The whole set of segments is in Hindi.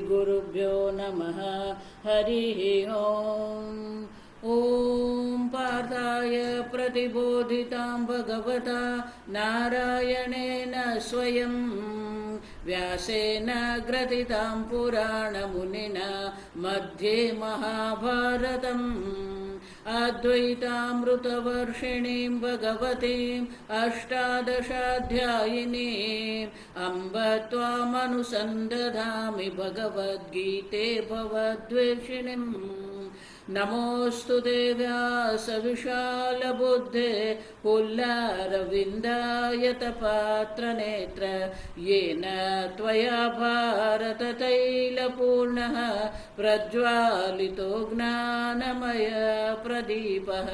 गुरुभ्यो नमः। हरिः ओम्। ॐ पार्थाय प्रतिबोधितां भगवता नारायणेन स्वयं व्यासेन ग्रथितां पुराणमुनिना मध्ये महाभारतम् अद्वैतामृतवर्षिणीं भगवतीम् अष्टादशाध्यायिनीम् अम्ब त्वामनुसन्दधामि भगवद्गीते भवद्वेषिणीम्। नमोऽस्तु ते व्यासविशालबुद्धे पुल्लारविन्दायतपात्रनेत्र येन त्वया भारततैलपूर्णः प्रज्वालितो ज्ञानमय प्रदीपः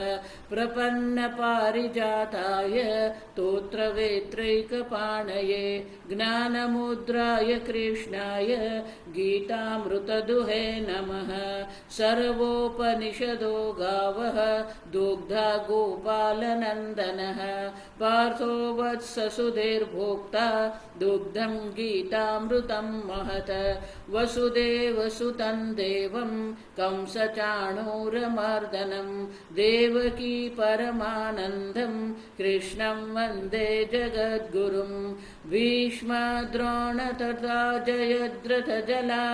प्रपन्नपारिजाताय स्तोत्रवेत्रैकपाणये ज्ञानमुद्राय कृष्णाय गीतामृतदुहे नमः। सर्वोपनिषदो गावः दुग्धा गोपालनन्दनः पार्थो वत्ससुधीर्भोक्ता दुग्धं गीतामृतं महत्। वसुदेवसुतं देवं कंसचाणूरमर्दनं देवकी परमानन्दं कृष्णं वन्दे जगद्गुरुं। भीष्मद्रोण तथा जयद्रथजला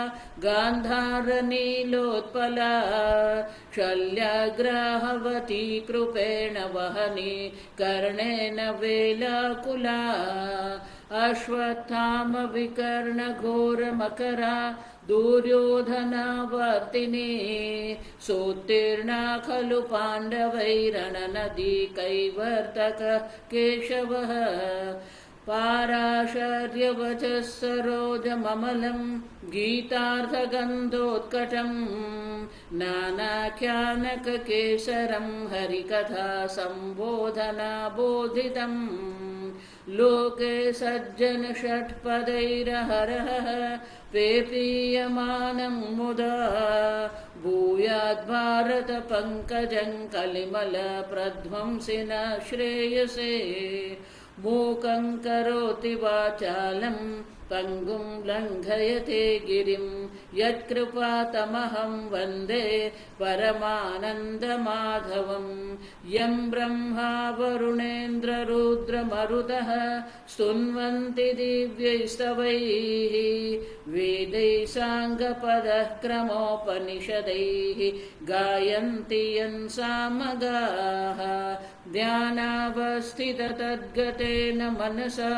गान्धारनीलोत्पला शल्यग्राहवती कृपेण वहनी कर्णेन वेलाकुला। अश्वत्थाम विकर्ण घोरमकरा दुर्योधनावर्तिनी सोत्तीर्णा खलु पाण्डवैरणनदी कैवर्तक केशवः। पाराशर्यवचः सरोजममलं गीतार्थगन्धोत्कटं नानाख्यानककेसरं हरिकथा सम्बोधना बोधितम्। लोके सज्जन षट्पदैरहरः पेपीयमानं मुदा भूयाद्भारत पंकजं कलिमल प्रध्वंसिन श्रेयसे। मूकं करोति वाचालं पंगुं लङ्घयते गिरिं यत्कृपातमहं वन्दे परमानन्दमाधवं। यं ब्रह्मा वरुणेन्द्ररुद्रमरुतः स्तुन्वन्ति दिव्यैस्तवैः वेदैः साङ्गपदः क्रमोपनिषदैः गायन्ति यं सामगाः। ध्यानावस्थिततद्गतेन मनसा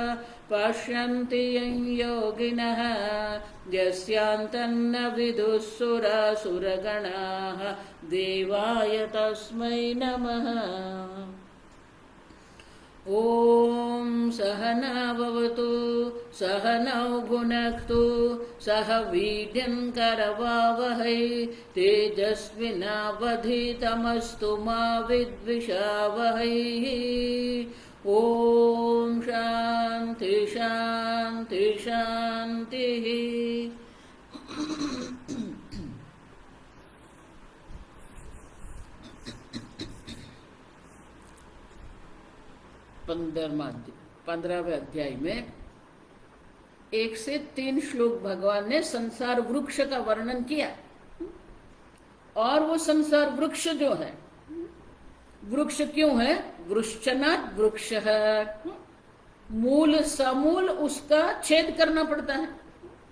पश्यन्ति यं योगिनः यस्यान्तन्न विदुः सुरासुरगणाः देवाय तस्मै नमः। ॐ सहना भवतु सहनौ भुनक्तु सह वीर्यं करवावहै तेजस्विनावधीतमस्तु मा विद्विषावहै। ओम शांति शांति शांति। 15वें अध्याय में 1 से 3 श्लोक भगवान ने संसार वृक्ष का वर्णन किया। और वो संसार वृक्ष जो है, वृक्ष क्यों है? वृश्चनात् वृक्ष है, मूल समूल उसका छेद करना पड़ता है।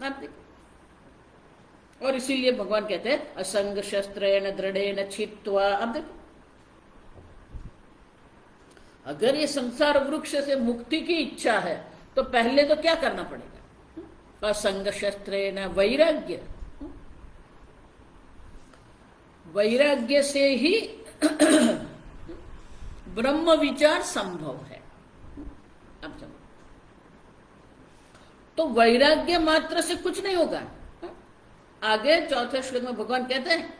आप देखो, और इसीलिए भगवान कहते हैं असंग शस्त्रेण दृढ़ेन छित्त्वा। अब देखो, अगर ये संसार वृक्ष से मुक्ति की इच्छा है तो पहले तो क्या करना पड़ेगा? असंग शस्त्रेण वैराग्य। वैराग्य से ही ब्रह्म विचार संभव है। अब समझो, तो वैराग्य मात्र से कुछ नहीं होगा। आगे चौथे श्लोक में भगवान कहते हैं,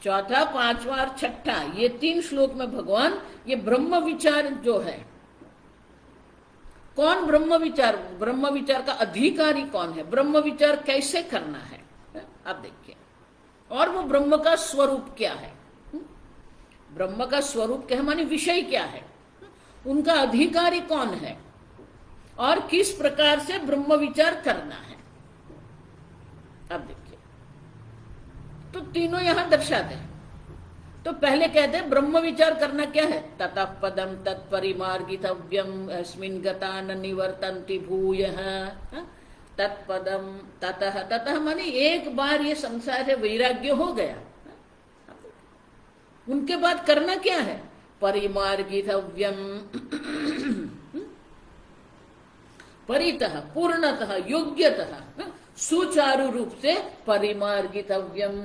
चौथा, पांचवा और छठा, ये 3 श्लोक में भगवान ये ब्रह्म विचार जो है, कौन ब्रह्म विचार, ब्रह्म विचार का अधिकारी कौन है, ब्रह्म विचार कैसे करना है, आप देखिए। और वो ब्रह्म का स्वरूप क्या है, ब्रह्म का स्वरूप क्या है माने विषय क्या है, उनका अधिकारी कौन है, और किस प्रकार से ब्रह्म विचार करना है। अब देखिए, तो तीनों यहां दर्शाते हैं। तो पहले कहते हैं ब्रह्म विचार करना क्या है, ततः पदम तत्परिमार्गितव्यम अस्मिन् गता न निवर्तन्ति भूयः। तत्पदम ततः, ततः माने एक बार ये संसार से वैराग्य हो गया, उनके बाद करना क्या है, परिमार्गितव्यम, परितः पूर्णतः योग्यतः सुचारु रूप से परिमार्गितव्यम,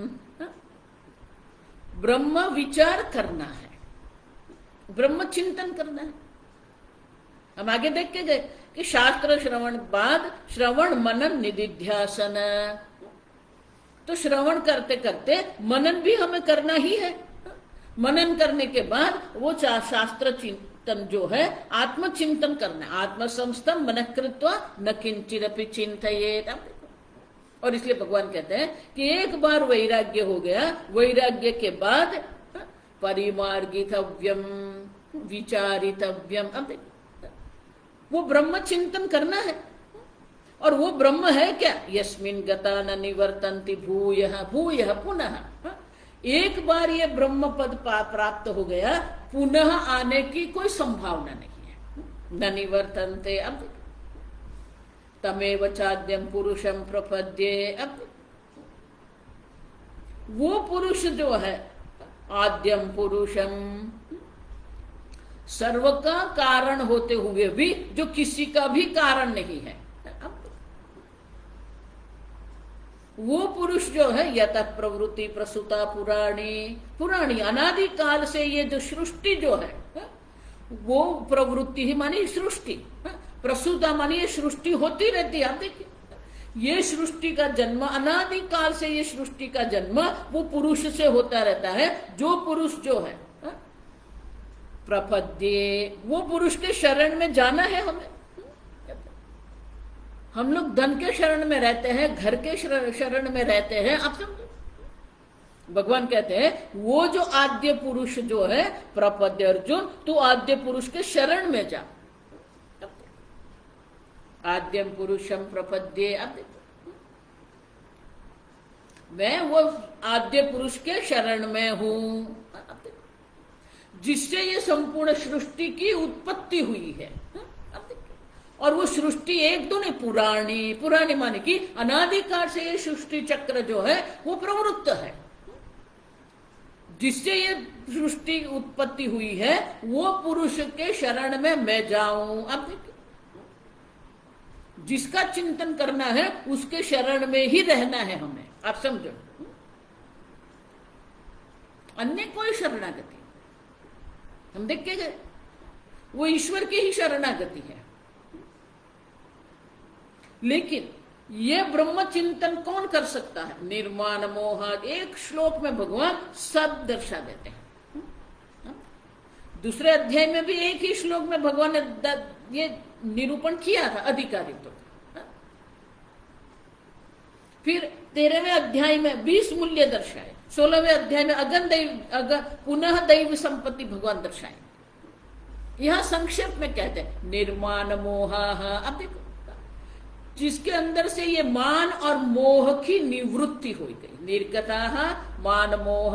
ब्रह्म विचार करना है, ब्रह्म चिंतन करना है। हम आगे देख के गए कि शास्त्र श्रवण बाद श्रवण मनन निधिध्यासन, तो श्रवण करते करते मनन भी हमें करना ही है। मनन करने के बाद वो शास्त्र चिंतन जो है आत्मचिंतन करना है, आत्मसंस्थम मन कृत्वा न किंचिदपि चिंतयेत। और इसलिए भगवान कहते हैं कि एक बार वैराग्य हो गया, वैराग्य के बाद परिमार्गितव्यम विचारितव्यम, अब वो ब्रह्म चिंतन करना है। और वो ब्रह्म है क्या, यस्मिन् गता न निवर्तन्ति भूयः, भूयः पुनः, एक बार ये ब्रह्म पद प्राप्त हो गया, पुनः आने की कोई संभावना नहीं है, न निवर्तन्ते। अब तमेव चाद्यम पुरुषम प्रपद्ये, अब वो पुरुष जो है आद्यम पुरुषम, सर्व का कारण होते हुए भी जो किसी का भी कारण नहीं है, वो पुरुष जो है यतः प्रवृत्ति प्रसूता पुराणी, पुराणी अनादि काल से ये जो सृष्टि जो है वो प्रवृत्ति ही मानी सृष्टि, प्रसूता मानी ये सृष्टि होती रहती है। आप देखिए ये सृष्टि का जन्म अनादि काल से, ये सृष्टि का जन्म वो पुरुष से होता रहता है। जो पुरुष जो है प्रपद्ये, वो पुरुष के शरण में जाना है हमें। हम लोग धन के शरण में रहते हैं, घर के शरण में रहते हैं, आप समझो। भगवान कहते हैं वो जो आद्य पुरुष जो है प्रपद्य अर्जुन, तू आद्य पुरुष के शरण में जा। आद्यम पुरुषम प्रपद्ये, अब मैं वो आद्य पुरुष के शरण में हूं, जिससे ये संपूर्ण सृष्टि की उत्पत्ति हुई है। और वो सृष्टि एक दो नहीं, पुरानी, पुरानी माने कि अनादिकाल से ये सृष्टि चक्र जो है वो प्रवृत्त है, जिससे ये सृष्टि उत्पत्ति हुई है, वो पुरुष के शरण में मैं जाऊं। अब जिसका चिंतन करना है उसके शरण में ही रहना है हमें, आप समझो। अन्य कोई शरणागति हम देख के गए, वो ईश्वर की ही शरणागति है। लेकिन ये ब्रह्म चिंतन कौन कर सकता है, निर्माण मोहाद, एक श्लोक में भगवान सब दर्शा देते हैं। दूसरे अध्याय में भी एक ही श्लोक में भगवान ने ये निरूपण किया था अधिकारित्व। फिर 13वें अध्याय में 20 मूल्य दर्शाए, 16वें अध्याय में अगन दैव पुनः दैव संपत्ति भगवान दर्शाए। यहां संक्षेप में कहते हैं निर्माण मोहा, अब देखो जिसके अंदर से ये मान और मोह की निवृत्ति हो गई, निर्गता मान मोह,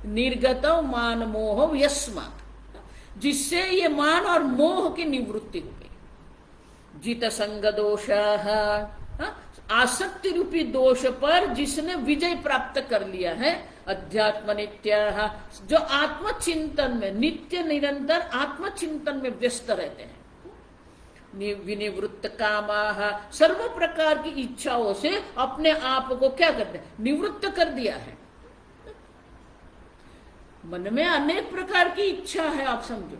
निर्गत मान मोह यस्मात्, जिससे ये मान और मोह की निवृत्ति हो गई। जित संग दोष, आसक्ति रूपी दोष पर जिसने विजय प्राप्त कर लिया है। अध्यात्म नित्य, जो आत्मचिंतन में नित्य निरंतर आत्मचिंतन में व्यस्त रहते हैं। विनिवृत्त कामाः, सर्व प्रकार की इच्छाओं से अपने आप को क्या करते हैं, निवृत्त कर दिया है। मन में अनेक प्रकार की इच्छा है, आप समझो,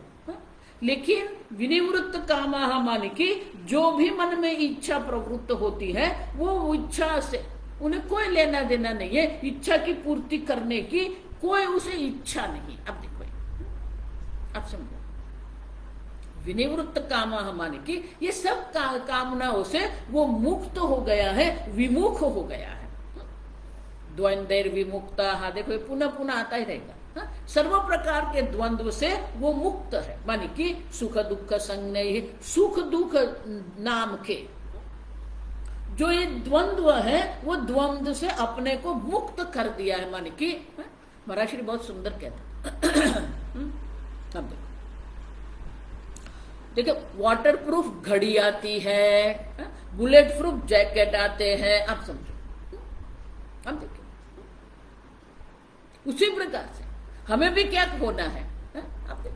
लेकिन विनिवृत्त कामाः माने कि जो भी मन में इच्छा प्रवृत्त होती है वो इच्छा से उन्हें कोई लेना देना नहीं है, इच्छा की पूर्ति करने की कोई उसे इच्छा नहीं। अब देखो, आप समझो, विनिवृत्त कामा माने कि ये सब कामनाओं से वो मुक्त हो गया है, विमुख हो गया है। द्वंद्वैर विमुक्ता, देखो पुनः पुनः आता ही रहेगा। सर्व प्रकार के द्वंद्व से वो मुक्त है, माने कि सुख दुख संग नहीं, सुख दुख नाम के जो ये द्वंद्व है वो द्वंद्व से अपने को मुक्त कर दिया है, माने कि महाराज श्री बहुत सुंदर कहता। अब देखो वाटर प्रूफ घड़ी आती है, बुलेट प्रूफ जैकेट आते हैं, आप समझो। अब देखिए उसी प्रकार से हमें भी क्या होना है, आप देखिए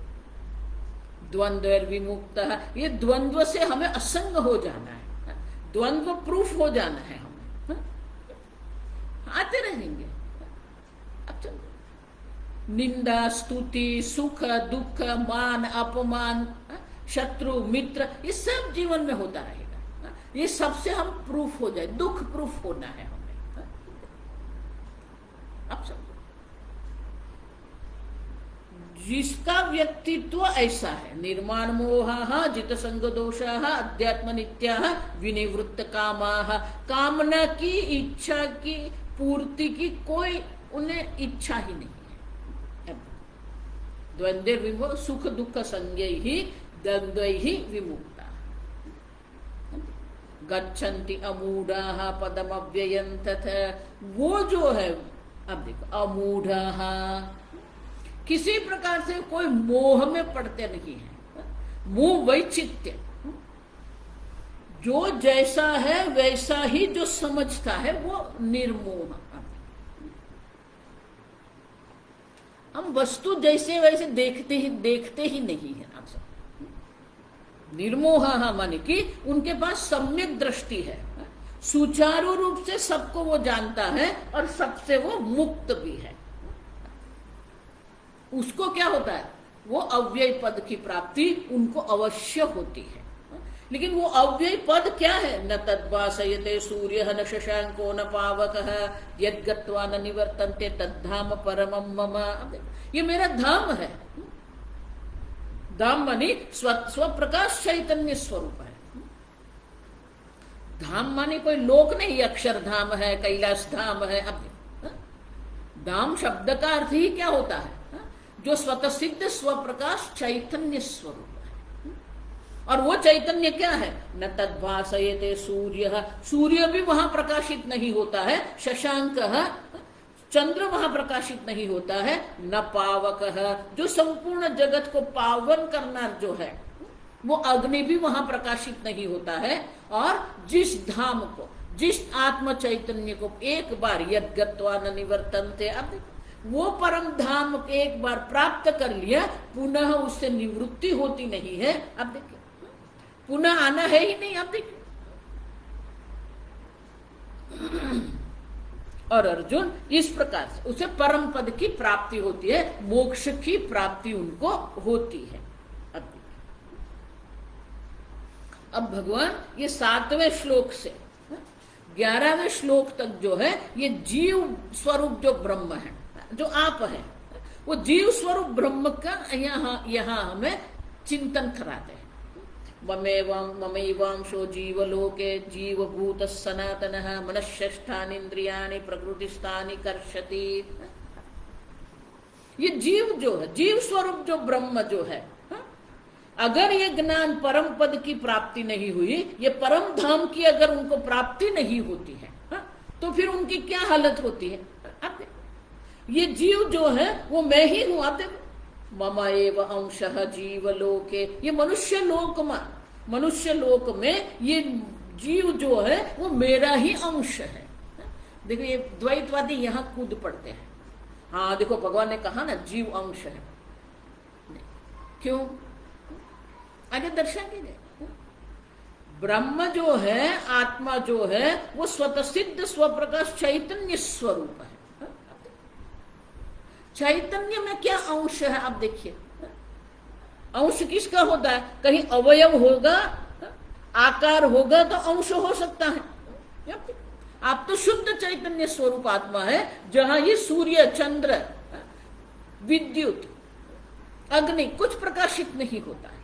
द्वंद्व विमुक्त, ये द्वंद्व से हमें असंग हो जाना है, द्वंद्व प्रूफ हो जाना है हमें, आते रहेंगे। अब चलो निंदा स्तुति सुख दुख मान अपमान शत्रु मित्र ये सब जीवन में होता रहेगा, ये सबसे हम प्रूफ हो जाए, दुख प्रूफ होना है हमें। अब समझो जिसका व्यक्तित्व ऐसा है, निर्माण मोहा जित संग दोषा अध्यात्म नित्या विनिवृत्त कामा, कामना की इच्छा की पूर्ति की कोई उन्हें इच्छा ही नहीं है। द्वंद्व विमो सुख दुख संज्ञ ही द्वंद्व ही विमुक्ता गच्छन्ति अमूढ़ा पदम अव्ययं तथा, वो जो है अब देखो अमूढ़ा किसी प्रकार से कोई मोह में पड़ते नहीं है, मोह वैचित्य, जो जैसा है वैसा ही जो समझता है वो निर्मोह। हम वस्तु जैसे वैसे देखते ही नहीं है। आप सब निर्मोहा माने कि उनके पास सम्यक दृष्टि है, सुचारू रूप से सबको वो जानता है और सबसे वो मुक्त भी है। उसको क्या होता है, वो अव्यय पद की प्राप्ति उनको अवश्य होती है। लेकिन वो अव्यय पद क्या है, न तद्भासयते सूर्य न शशांको न पावकः यद्गत्वा न निवर्तन्ते तद्धाम परमं मम। ये मेरा धाम है, धाम मानी स्वप्रकाश चैतन्य स्वरूप है। धाम मानी कोई लोक नहीं, अक्षरधाम है कैलाश धाम है। अब धाम शब्द का अर्थ ही क्या होता है, जो स्वतः सिद्ध स्वप्रकाश चैतन्य स्वरूप है। और वो चैतन्य क्या है, न तद्भासयते सूर्य, सूर्य भी वहां प्रकाशित नहीं होता है, शशांक चंद्र वहां प्रकाशित नहीं होता है, न पावक जो संपूर्ण जगत को पावन करना जो है वो अग्नि भी वहां प्रकाशित नहीं होता है। और जिस धाम को जिस आत्म चैतन्य को एक बार यद्गत्वा न निवर्तन्ते, अब वो परम धाम एक बार प्राप्त कर लिया पुनः उससे निवृत्ति होती नहीं है। अब देखिए पुनः आना है ही नहीं। अब देखिए और अर्जुन इस प्रकार से उसे परम पद की प्राप्ति होती है, मोक्ष की प्राप्ति उनको होती है। अब भगवान ये 7वें श्लोक से 11वें श्लोक तक जो है ये जीव स्वरूप जो ब्रह्म है, जो आप है, वो जीव स्वरूप ब्रह्म का यहाँ हमें चिंतन कराते हैं। ममैवांशो जीवलोके जीवभूत सनातनः मनश्चेष्टानि इंद्रियाणि प्रकृतिस्थानि कर्षति। ये जीव जो है, जीव स्वरूप जो ब्रह्म जो है, अगर ये ज्ञान परम पद की प्राप्ति नहीं हुई, ये परम धाम की अगर उनको प्राप्ति नहीं होती है, तो फिर उनकी क्या हालत होती है। आप ये जीव जो है वो मैं ही हूं। आप देखो मम एव अंशः जीवलोके, ये मनुष्य लोक में ये जीव जो है वो मेरा ही अंश है। देखो ये द्वैतवादी यहाँ कूद पड़ते हैं। हाँ देखो भगवान ने कहा ना जीव अंश है, क्यों आगे दर्शन कीजिए। ब्रह्म जो है, आत्मा जो है, वो स्वतः सिद्ध स्वप्रकाश चैतन्य स्वरूप है। चैतन्य में क्या अंश है, आप देखिए अंश किसका होता है, कहीं अवयव होगा, आकार होगा तो अंश हो सकता है। आप तो शुद्ध चैतन्य स्वरूप आत्मा है, जहां ये सूर्य चंद्र विद्युत अग्नि कुछ प्रकाशित नहीं होता है।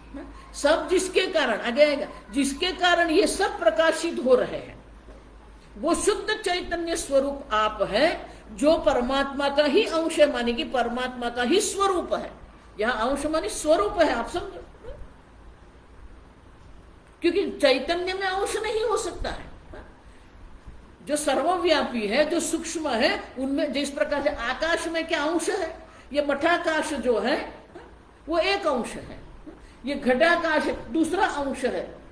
सब जिसके कारण आगे आएगा, जिसके कारण ये सब प्रकाशित हो रहे हैं, वो शुद्ध चैतन्य स्वरूप आप है, जो परमात्मा का ही अंश है, माने कि परमात्मा का ही स्वरूप है। यहां अंश माने स्वरूप है, आप समझो, क्योंकि चैतन्य में अंश नहीं हो सकता है। जो सर्वव्यापी है, जो सूक्ष्म है, उनमें जिस प्रकार से आकाश में क्या अंश है, ये मठाकाश जो है वो एक अंश है, ये घटाकाश दूसरा अंश है।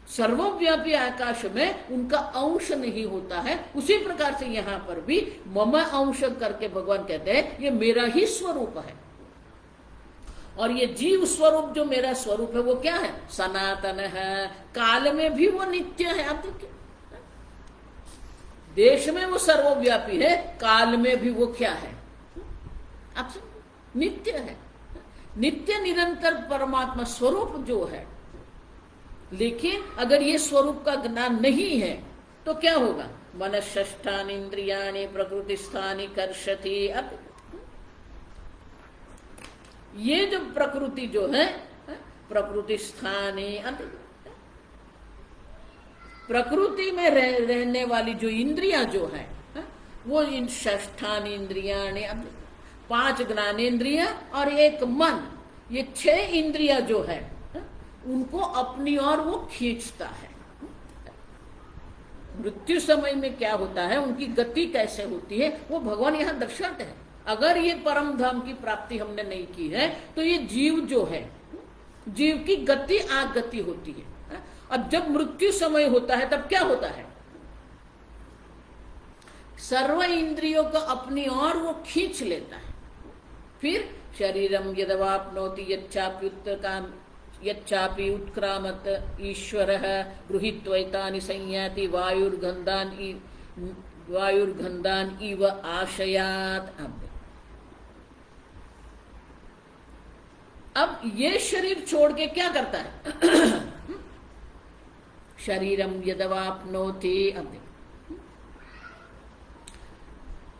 सर्वव्यापी आकाश में उनका अंश नहीं होता है। उसी प्रकार से यहां पर भी मम अंश करके भगवान कहते हैं ये मेरा ही स्वरूप है। और ये जीव स्वरूप जो मेरा स्वरूप है वो क्या है, सनातन है, काल में भी वो नित्य है। आप देखिए, देश में वो सर्वव्यापी है, काल में भी वो क्या है, आप नित्य है, नित्य निरंतर परमात्मा स्वरूप जो है। लेकिन अगर ये स्वरूप का ज्ञान नहीं है तो क्या होगा, मनश्ष्ठानि इंद्रियाणि प्रकृतिस्थानि कर्षति। अब ये जो प्रकृति जो है, प्रकृति स्थानी, प्रकृति में रहने वाली जो इंद्रियां जो है वो इन षष्ठान इंद्रियाणि, 5 ज्ञानेन्द्रियां और एक मन, ये 6 इंद्रियां जो है उनको अपनी ओर वो खींचता है। मृत्यु समय में क्या होता है, उनकी गति कैसे होती है, वो भगवान यहां दर्शाते हैं। अगर ये परम धाम की प्राप्ति हमने नहीं की है तो ये जीव जो है, जीव की गति आगति होती है। अब जब मृत्यु समय होता है तब क्या होता है, सर्व इंद्रियों को अपनी ओर वो खींच लेता है। फिर शरीरम यदवाप्नोति यच्चापि उत्क्रामत ईश्वरः गृहीत्वैतानि संयाति वायुर्गन्धान् इव आशयात्। अब ये शरीर छोड़ के क्या करता है, शरीरम यदवाप्नोति, अब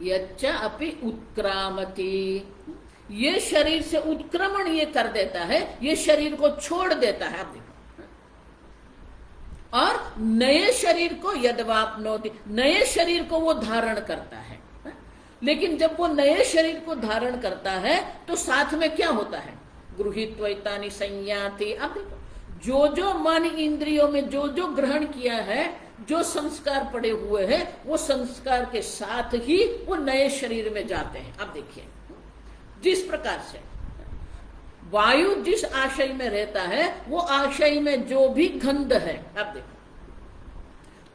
यच्च अपि उत्क्रामति, ये शरीर से उत्क्रमण ये कर देता है, ये शरीर को छोड़ देता है। आप देखो, और नए शरीर को यदवाप्नोति, नए शरीर को वो धारण करता है। लेकिन जब वो नए शरीर को धारण करता है तो साथ में क्या होता है, गृहीत्वैतानि संयाति। अब देखो, जो जो मन इंद्रियों में जो जो ग्रहण किया है, जो संस्कार पड़े हुए हैं, वो संस्कार के साथ ही वो नए शरीर में जाते हैं। अब देखिए, जिस प्रकार से वायु जिस आशय में रहता है, वो आशय में जो भी गंध है, अब देखो,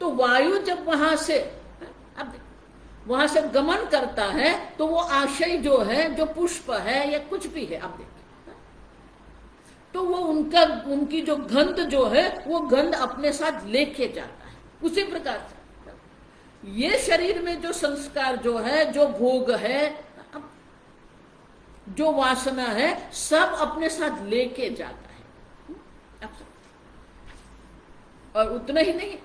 तो वायु जब वहां से, अब देखो, वहां से गमन करता है तो वो आशय जो है, जो पुष्प है या कुछ भी है, अब देखिए, तो वो उनकी जो गंध जो है वो गंध अपने साथ लेके जाता है। उसी प्रकार से ये शरीर में जो संस्कार जो है, जो भोग है, जो वासना है, सब अपने साथ लेके जाता है। और उतना ही नहीं,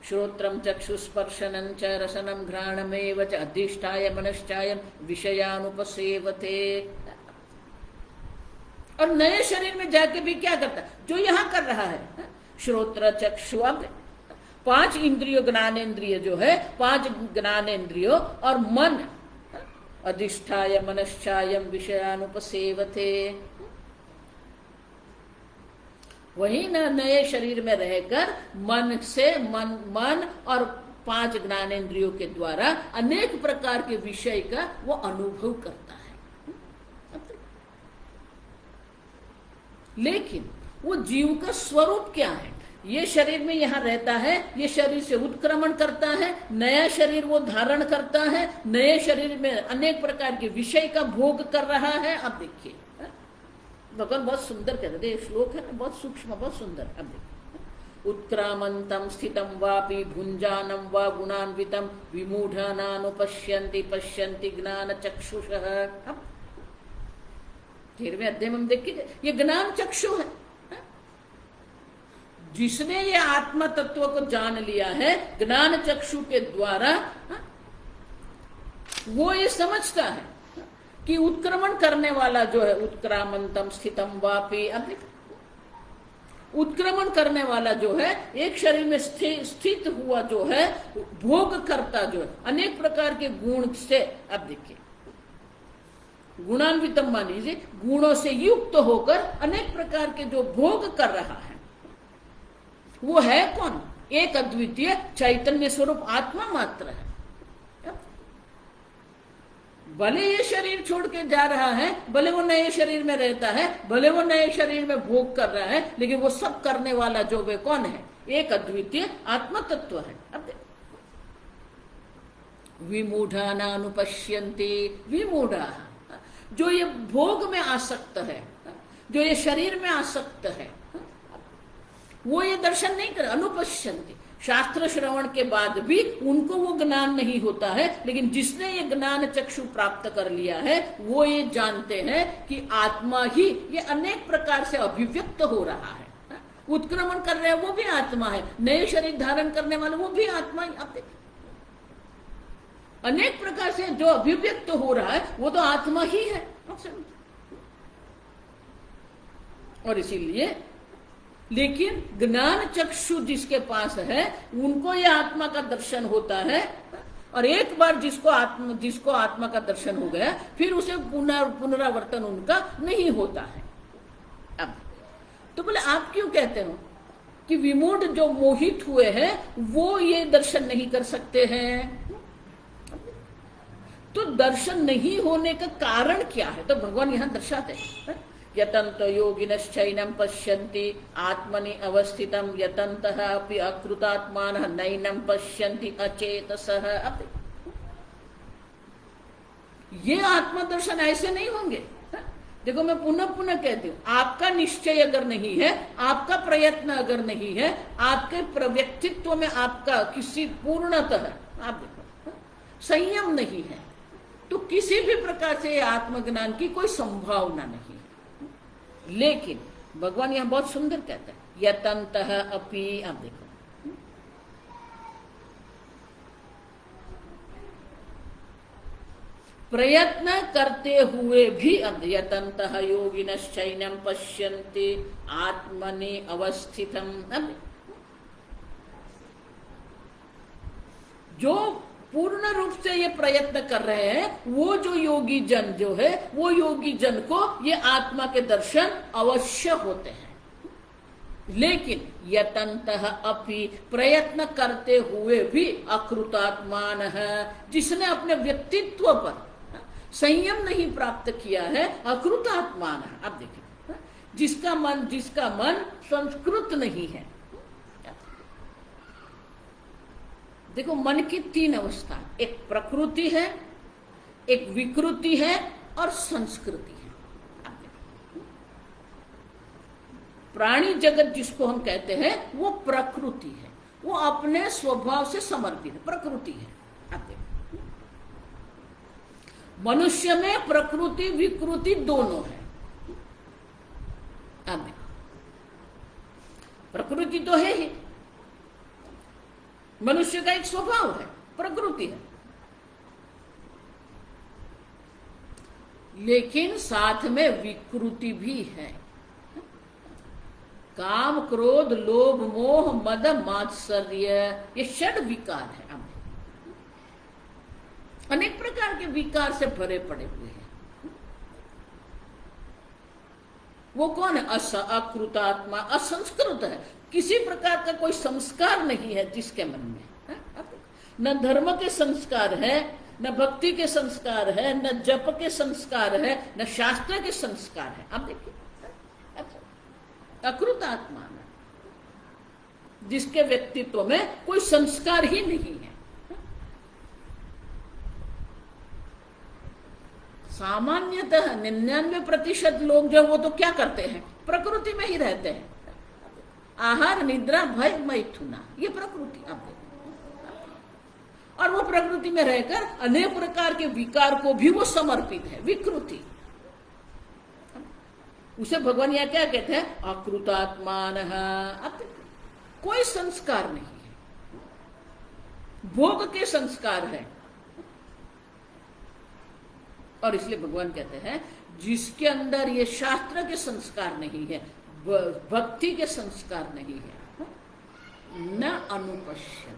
श्रोत्रम चक्षुस्पर्शनं च रसनं घ्राणमेव च अधिष्ठाय मनश्चायं विषयानुपसेवते। और नए शरीर में जाके भी क्या करता है, जो यहां कर रहा है, श्रोत्र चक्षु, 5 इंद्रियों ज्ञानेन्द्रिय जो है, 5 ज्ञानेन्द्रियों और मन, अधिष्ठाय मनश्चायं विषयानुपसेवते। वही न नए शरीर में रहकर मन से मन और 5 ज्ञानेन्द्रियों के द्वारा अनेक प्रकार के विषय का वो अनुभव करता है। लेकिन वो जीव का स्वरूप क्या है, ये शरीर में यहां रहता है, ये शरीर से उत्क्रमण करता है, नया शरीर वो धारण करता है, नए शरीर में अनेक प्रकार के विषय का भोग कर रहा है। अब देखिए, भगवान बहुत सुंदर कहते हैं, श्लोक है ना, बहुत सूक्ष्म, बहुत सुंदर। अब देखिए, उत्क्रामंतम स्थितम वापि भुंजानम वा गुणान्वितम विमूढ़ानानुपश्यन्ति पश्यन्ति ज्ञान चक्षुषः। अब 13वें अध्याय में हम देखिए, ये ज्ञान चक्षु है। जिसने ये आत्मा तत्व को जान लिया है ज्ञान चक्षु के द्वारा, वो ये समझता है कि उत्क्रमण करने वाला जो है, उत्क्रामंतम स्थितम वापि, उत्क्रमण करने वाला जो है, एक शरीर में स्थित हुआ जो है, भोग करता जो है, अनेक प्रकार के गुण से, अब देखिए, गुणान्वितम मान लीजिए, गुणों से युक्त होकर अनेक प्रकार के जो भोग कर रहा है, वो है कौन? एक अद्वितीय चैतन्य स्वरूप आत्मा मात्र है। भले ये शरीर छोड़ के जा रहा है, भले वो नए शरीर में रहता है, भले वो नए शरीर में भोग कर रहा है, लेकिन वो सब करने वाला जो वे कौन है? एक अद्वितीय आत्मा तत्व है। अब विमूढ़ा नानुपश्यन्ति, विमूढ़ा जो ये भोग में आसक्त है, जो ये शरीर में आसक्त है, वो ये दर्शन नहीं कर, अनुपश्यन्ति। शास्त्र श्रवण के बाद भी उनको वो ज्ञान नहीं होता है, लेकिन जिसने ये ज्ञान चक्षु प्राप्त कर लिया है वो ये जानते हैं कि आत्मा ही ये अनेक प्रकार से अभिव्यक्त हो रहा है। उत्क्रमण कर रहे हैं वो भी आत्मा है, नए शरीर धारण करने वाले वो भी आत्मा ही। अब अनेक प्रकार से जो अभिव्यक्त हो रहा है वो तो आत्मा ही है। और इसीलिए लेकिन ज्ञान चक्षु जिसके पास है उनको यह आत्मा का दर्शन होता है, और एक बार जिसको आत्मा का दर्शन हो गया फिर उसे पुनरावर्तन उनका नहीं होता है। अब तो बोले आप क्यों कहते हो कि विमूढ़ जो मोहित हुए हैं वो ये दर्शन नहीं कर सकते हैं? तो दर्शन नहीं होने का कारण क्या है? तो भगवान यहां दर्शाते हैं, यतन्त योगिनश्चैनं पश्यन्ति आत्मनि अवस्थितं यतन्तः अपि अकृतात्मानः नैनं पश्यन्ति अचेतसः अपि। ये आत्मदर्शन ऐसे नहीं होंगे। देखो मैं पुनः पुनः कहती हूं, आपका निश्चय अगर नहीं है, आपका प्रयत्न अगर नहीं है, आपके व्यक्तित्व में आपका किसी पूर्णतः आप देखो संयम नहीं है, तो किसी भी प्रकार से आत्मज्ञान की कोई संभावना नहीं। लेकिन भगवान यहां बहुत सुंदर कहते हैं, यतन्तः अपि। आप देखो प्रयत्न करते हुए भी, अब यतन्तः योगिनश्चैनं पश्यन्ति आत्मनि अवस्थितम्। अब जो पूर्ण रूप से ये प्रयत्न कर रहे हैं वो जो योगी जन जो है, वो योगी जन को ये आत्मा के दर्शन अवश्य होते हैं। लेकिन यतन्तः अपि, प्रयत्न करते हुए भी अकृतात्मान है, जिसने अपने व्यक्तित्व पर संयम नहीं प्राप्त किया है, अकृतात्मान है। अब देखिए जिसका मन संस्कृत नहीं है। देखो मन की तीन अवस्था, एक प्रकृति है, एक विकृति है और संस्कृति है। प्राणी जगत जिसको हम कहते हैं वो प्रकृति है, वो अपने स्वभाव से समर्पित प्रकृति है। मनुष्य में प्रकृति विकृति दोनों है। अब प्रकृति तो है ही, मनुष्य का एक स्वभाव है, प्रकृति है, लेकिन साथ में विकृति भी है। काम क्रोध लोभ मोह मद मात्सर्य, ये षड विकार है। अब अनेक प्रकार के विकार से भरे पड़े हुए हैं। वो कौन है? अकृतात्मा, असंस्कृत है, किसी प्रकार का कोई संस्कार नहीं है जिसके मन में। न धर्म के संस्कार है, न भक्ति के संस्कार है, न जप के संस्कार है, न शास्त्र के संस्कार है। आप देखिए अकृतात्मा, जिसके व्यक्तित्व में कोई संस्कार ही नहीं है। सामान्यतः 99% लोग जो वो तो क्या करते हैं? प्रकृति में ही रहते हैं। आहार निद्रा भय मैथुना, ये प्रकृति। आप और वो प्रकृति में रहकर अनेक प्रकार के विकार को भी वो समर्पित है, विकृति। उसे भगवान यहां क्या कहते हैं? अकृतात्मान। कोई संस्कार नहीं है, भोग के संस्कार है। और इसलिए भगवान कहते हैं जिसके अंदर ये शास्त्र के संस्कार नहीं है, भक्ति के संस्कार नहीं है, न अनुपश्य,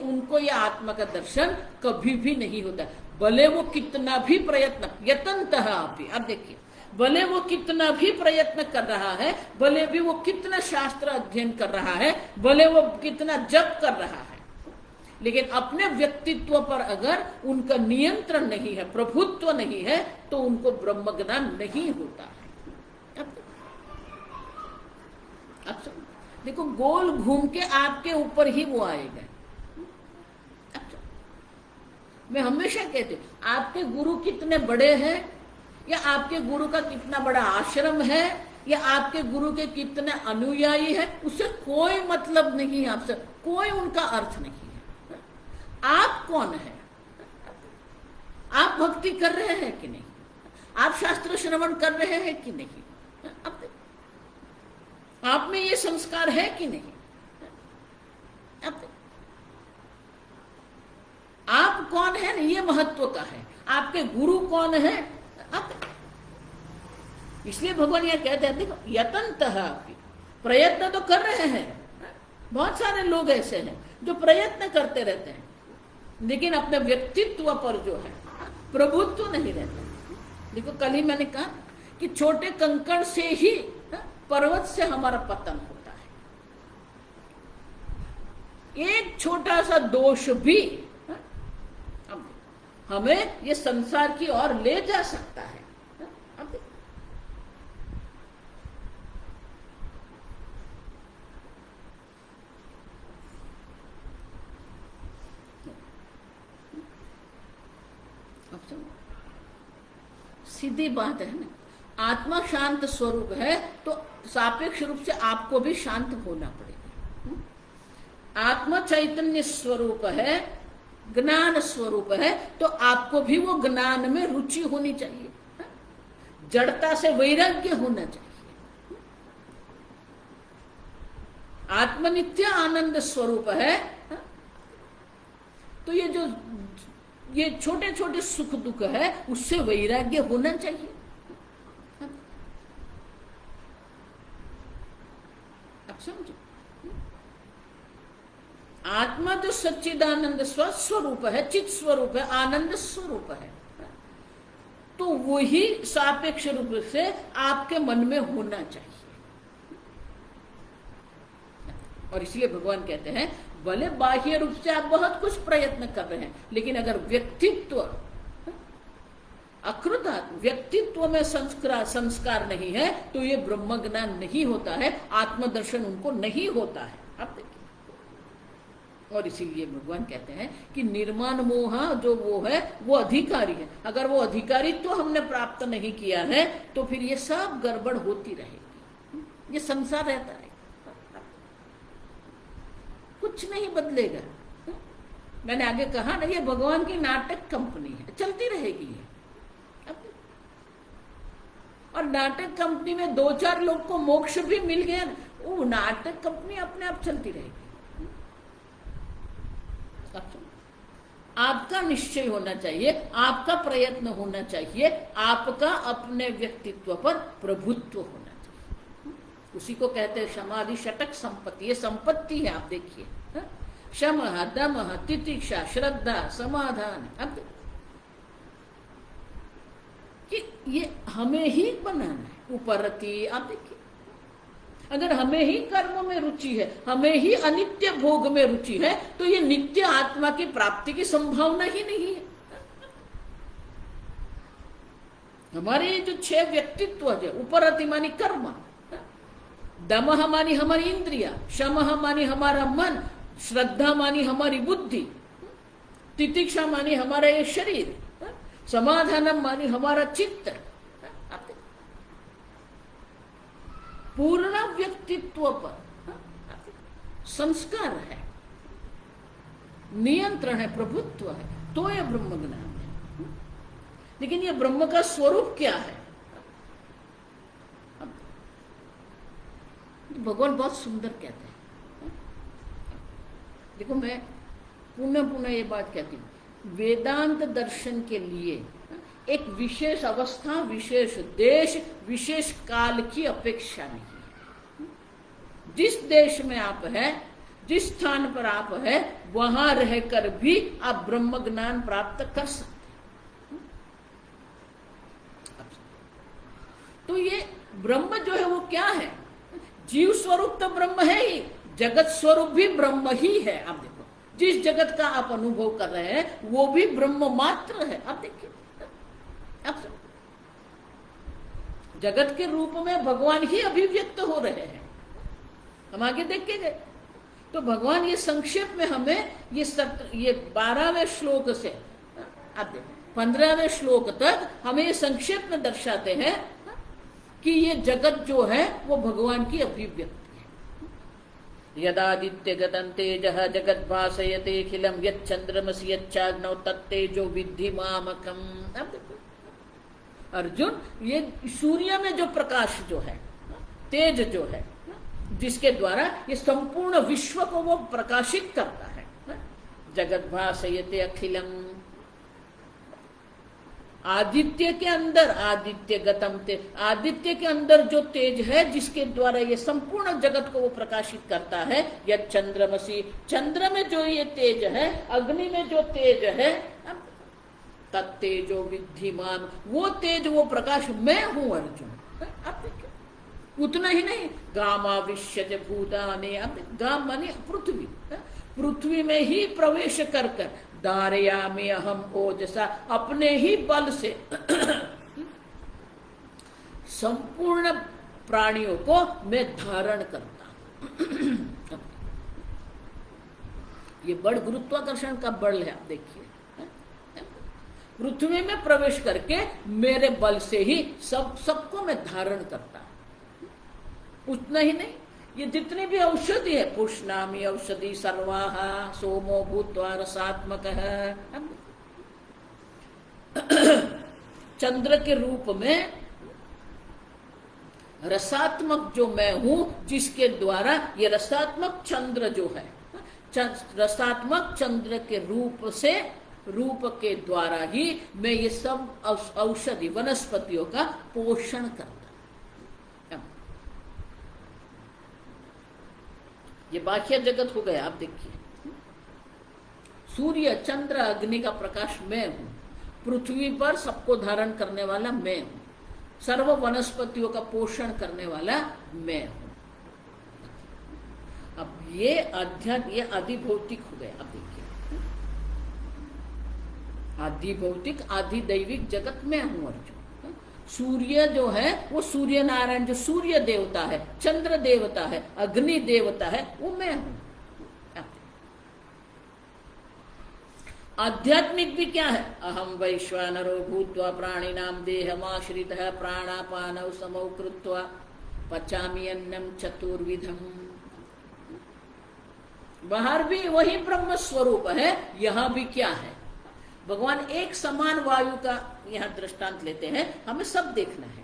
उनको ये आत्मा का दर्शन कभी भी नहीं होता, भले वो कितना भी प्रयत्न। यतन्तः अपि, अब देखिए भले वो कितना भी प्रयत्न कर रहा है, भले भी वो कितना शास्त्र अध्ययन कर रहा है, भले वो कितना जप कर रहा है, लेकिन अपने व्यक्तित्व पर अगर उनका नियंत्रण नहीं है, प्रभुत्व नहीं है, तो उनको ब्रह्म ज्ञान नहीं होता है। अब देखो, गोल घूम के आपके ऊपर ही वो आएगा। मैं हमेशा कहती हूँ, आपके गुरु कितने बड़े हैं, या आपके गुरु का कितना बड़ा आश्रम है, या आपके गुरु के कितने अनुयायी है, उससे कोई मतलब नहीं है, आपसे कोई उनका अर्थ नहीं है। आप कौन है? आप भक्ति कर रहे हैं कि नहीं? आप शास्त्र श्रवण कर रहे हैं कि नहीं? आप में ये संस्कार है कि नहीं? आप कौन है, ये महत्व का है। आपके गुरु कौन है? इसलिए भगवान यह कहते हैं, देखो, यतन्तः आपकी प्रयत्न तो कर रहे हैं। बहुत सारे लोग ऐसे हैं जो प्रयत्न करते रहते हैं, लेकिन अपने व्यक्तित्व पर जो है प्रभुत्व नहीं रहता। देखो, कल ही मैंने कहा कि छोटे कंकड़ से ही पर्वत से हमारा पतन होता है। एक छोटा सा दोष भी हमें ये संसार की ओर ले जा सकता है। सीधी बात है ना, आत्मा शांत स्वरूप है तो सापेक्ष रूप से आपको भी शांत होना पड़ेगा। आत्मा चैतन्य स्वरूप है, ज्ञान स्वरूप है, तो आपको भी वो ज्ञान में रुचि होनी चाहिए, जड़ता से वैराग्य होना चाहिए। आत्मनित्य आनंद स्वरूप है, तो ये छोटे छोटे सुख दुख है, उससे वैराग्य होना चाहिए। आप समझो, आत्मा जो सच्चिदानंद स्वस्वरूप है, चित स्वरूप है, आनंद स्वरूप है, तो वही सापेक्ष रूप से आपके मन में होना चाहिए। और इसलिए भगवान कहते हैं, भले बाह्य रूप से आप बहुत कुछ प्रयत्न कर रहे हैं, लेकिन अगर व्यक्तित्व अकृतात्म व्यक्तित्व में संस्कार नहीं है, तो ये ब्रह्म ज्ञान नहीं होता है, आत्मदर्शन उनको नहीं होता है। आप देखिए, और इसीलिए भगवान कहते हैं कि निर्माण मोह जो वो है, वो अधिकारी है। अगर वो अधिकारित्व तो हमने प्राप्त नहीं किया है, तो फिर ये सब गड़बड़ होती रहेगी, ये संसार रहता है, कुछ नहीं बदलेगा। मैंने आगे कहा ना, ये भगवान की नाटक कंपनी है, चलती रहेगी ये। और नाटक कंपनी में 2-4 लोग को मोक्ष भी मिल गया ना, वो नाटक कंपनी अपने आप चलती रहेगी। आपका निश्चय होना चाहिए, आपका प्रयत्न होना चाहिए, आपका अपने व्यक्तित्व पर प्रभुत्व होना चाहिए। उसी को कहते हैं समाधि षटक संपत्ति। ये संपत्ति है, आप देखिए, शमः दमः तितिक्षा श्रद्धा समाधान। अब कि ये हमें ही बनाना है। उपरति, आप देखिए, अगर हमें ही कर्म में रुचि है, हमें ही अनित्य भोग में रुचि है, तो ये नित्य आत्मा की प्राप्ति की संभावना ही नहीं है। हमारे ये जो 6 व्यक्तित्व है, उपरति मानी कर्म, दमः मानी हमारी इंद्रिया, शमः मानी हमारा मन, श्रद्धा मानी हमारी बुद्धि, तितिक्षा मानी हमारा ये शरीर, समाधानम मानी हमारा चित्त। पूर्ण व्यक्तित्व पर संस्कार है, नियंत्रण है, प्रभुत्व है, तो यह ब्रह्म ज्ञान है। लेकिन यह ब्रह्म का स्वरूप क्या है? भगवान बहुत सुंदर कहते हैं। देखो, मैं पुनः ये बात कहती हूँ, वेदांत दर्शन के लिए एक विशेष अवस्था, विशेष देश, विशेष काल की अपेक्षा नहीं है। जिस देश में आप हैं, जिस स्थान पर आप हैं, वहां रहकर भी आप ब्रह्म ज्ञान प्राप्त कर सकते हैं। तो ये ब्रह्म जो है वो क्या है? जीव स्वरूप तो ब्रह्म है ही, जगत स्वरूप भी ब्रह्म ही है। आप देखो, जिस जगत का आप अनुभव कर रहे हैं वो भी ब्रह्म मात्र है। आप देखिए, आप जगत के रूप में भगवान ही अभिव्यक्त हो रहे हैं। हम आगे देख के गए तो भगवान ये संक्षेप में हमें ये 12वें श्लोक से आप देखो 15वें श्लोक तक हमें ये संक्षेप में दर्शाते हैं कि ये जगत जो है वो भगवान की अभिव्यक्ति है। यदादित्य गतं तेजः जगत् भासयते अखिलम् यच्चंद्रमसि यच्चाग्नौ तत्तेजो विद्धि मामकम्। अब देखो अर्जुन, ये सूर्य में जो प्रकाश जो है, तेज जो है, जिसके द्वारा ये संपूर्ण विश्व को वो प्रकाशित करता है। जगत भासयते अखिलम्, आदित्य के अंदर आदित्य गतम तेज, आदित्य के अंदर जो तेज है जिसके द्वारा ये संपूर्ण जगत को वो प्रकाशित करता है। यह चंद्रमसी, चंद्र में जो ये तेज है, अग्नि में जो तेज है, तत्तेजो विद्धिमान, वो तेज वो प्रकाश मैं हूं अर्जुन। आप देखिए, उतना ही नहीं, गामाविश्य भूतानि, गाम माने पृथ्वी, पृथ्वी में ही प्रवेश कर कर धारयामि अहम ओजसा, अपने ही बल से संपूर्ण प्राणियों को मैं धारण करता हूं। ये बड़ गुरुत्वाकर्षण का बल है। आप देखिए, पृथ्वी में प्रवेश करके मेरे बल से ही सबको मैं धारण करता हूं। उतना ही नहीं, ये जितनी भी औषधि है, पुष्णामि औषधि सर्वाः सोमो भूत्वा रसात्मकः, चंद्र के रूप में रसात्मक जो मैं हूं, जिसके द्वारा ये रसात्मक चंद्र जो है, रसात्मक चंद्र के रूप के द्वारा ही मैं ये सब औषधि वनस्पतियों का पोषण करता। ये बाह्य जगत हो गया। आप देखिए, सूर्य चंद्र अग्नि का प्रकाश मैं हूं, पृथ्वी पर सबको धारण करने वाला मैं हूं, सर्व वनस्पतियों का पोषण करने वाला मैं हूं। अब ये अध्यात्म, ये आदिभौतिक हो गया। अब देखिए, आदि भौतिक आदि दैविक जगत में हूं अर्जुन। सूर्य जो है वो सूर्य नारायण, जो सूर्य देवता है, चंद्र देवता है, अग्नि देवता है, वो मैं हूं। आध्यात्मिक भी क्या है? अहम वैश्वानरो भूत्वा प्राणिनाम देहमाश्रितः प्राणापानौ समौ कृत्वा पचामि अन्नम चतुर्विधम। बाहर भी वही ब्रह्म स्वरूप है, यहां भी क्या है? भगवान एक समान वायु का यहां दृष्टांत लेते हैं, हमें सब देखना है।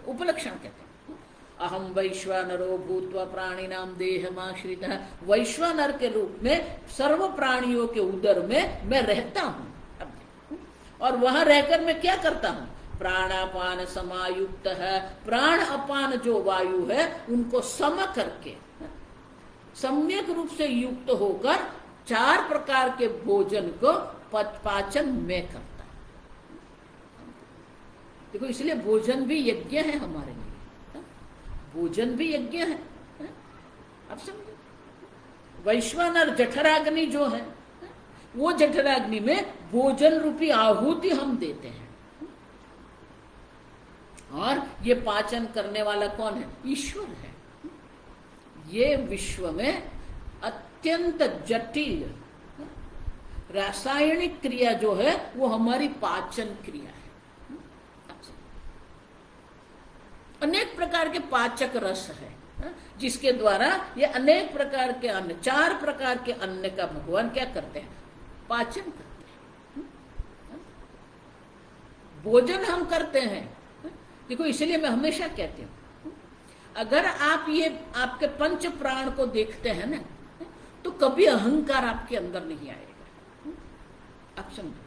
उपलक्षण कहते हैं, अहम वैश्वानरो भूत्वा प्राणिनाम देहमाश्रितः, वैश्वानर के रूप में सर्व प्राणियों के उदर में मैं रहता हूं। और वहां रहकर मैं क्या करता हूं? प्राणापान समायुक्त है, प्राण अपान जो वायु है उनको सम करके सम्यक रूप से युक्त होकर 4 प्रकार के भोजन को पाचन में करता। देखो, इसलिए भोजन भी यज्ञ है हमारे लिए, भोजन भी यज्ञ है। आप समझो, वैश्वानर जठराग्नि जो है, वो जठराग्नि में भोजन रूपी आहुति हम देते हैं। और ये पाचन करने वाला कौन है? ईश्वर है। ये विश्व में अत्यंत जटिल रासायनिक क्रिया जो है वो हमारी पाचन क्रिया है। अनेक प्रकार के पाचक रस है, जिसके द्वारा ये अनेक प्रकार के अन्न, 4 प्रकार के अन्न का भगवान क्या करते हैं? पाचन करते हैं। भोजन हम करते हैं। देखो, इसलिए मैं हमेशा कहती हूं, अगर आप ये आपके पंच प्राण को देखते हैं ना, तो कभी अहंकार आपके अंदर नहीं आएगा। आप समझो,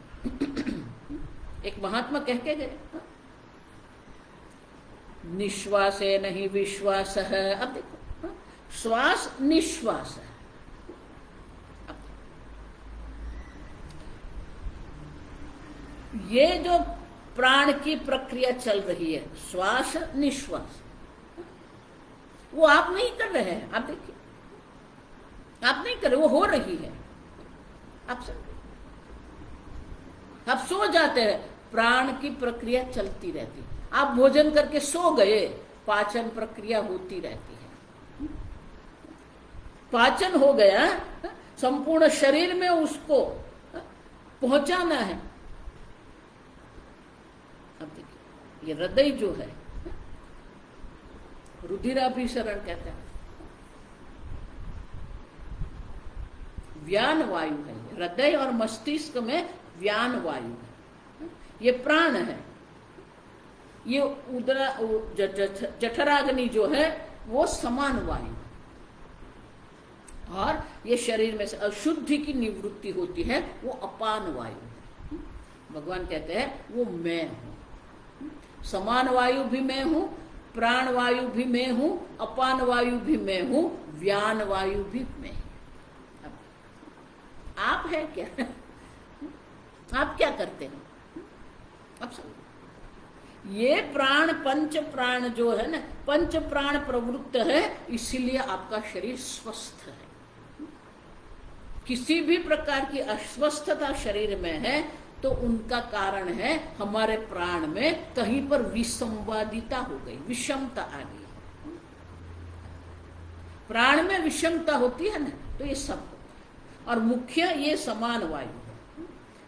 एक महात्मा कह के गए, निश्वास है नहीं विश्वास है। अब देखो, श्वास निश्वास है। ये जो प्राण की प्रक्रिया चल रही है, श्वास निश्वास, वो आप नहीं कर रहे हैं। आप देखिए, आप नहीं कर रहे, वो हो रही है। आप सो जाते हैं, प्राण की प्रक्रिया चलती रहती। आप भोजन करके सो गए, पाचन प्रक्रिया होती रहती है। पाचन हो गया, संपूर्ण शरीर में उसको पहुंचाना है। अब देखिए, ये हृदय जो है, रुधिराभिसरण कहते हैं, व्यान वायु है। हृदय और मस्तिष्क में व्यान वायु है, ये प्राण है। ये उदरा जठराग्नि जो है वो समान वायु, और ये शरीर में से अशुद्धि की निवृत्ति होती है, वो अपान वायु। भगवान कहते हैं वो मैं हूं। समान वायु भी मैं हूं, प्राण वायु भी मैं हूं, अपान वायु भी मैं हूं, व्यान वायु भी मैं हूं। आप है क्या? आप क्या करते हैं? अब समझो, ये प्राण, पंच प्राण जो है ना, पंच प्राण प्रवृत्त है, इसीलिए आपका शरीर स्वस्थ है। किसी भी प्रकार की अस्वस्थता शरीर में है तो उनका कारण है हमारे प्राण में कहीं पर विसंवादिता हो गई, विषमता आ गई। प्राण में विषमता होती है ना, तो ये सब, और मुख्य ये समान वायु है।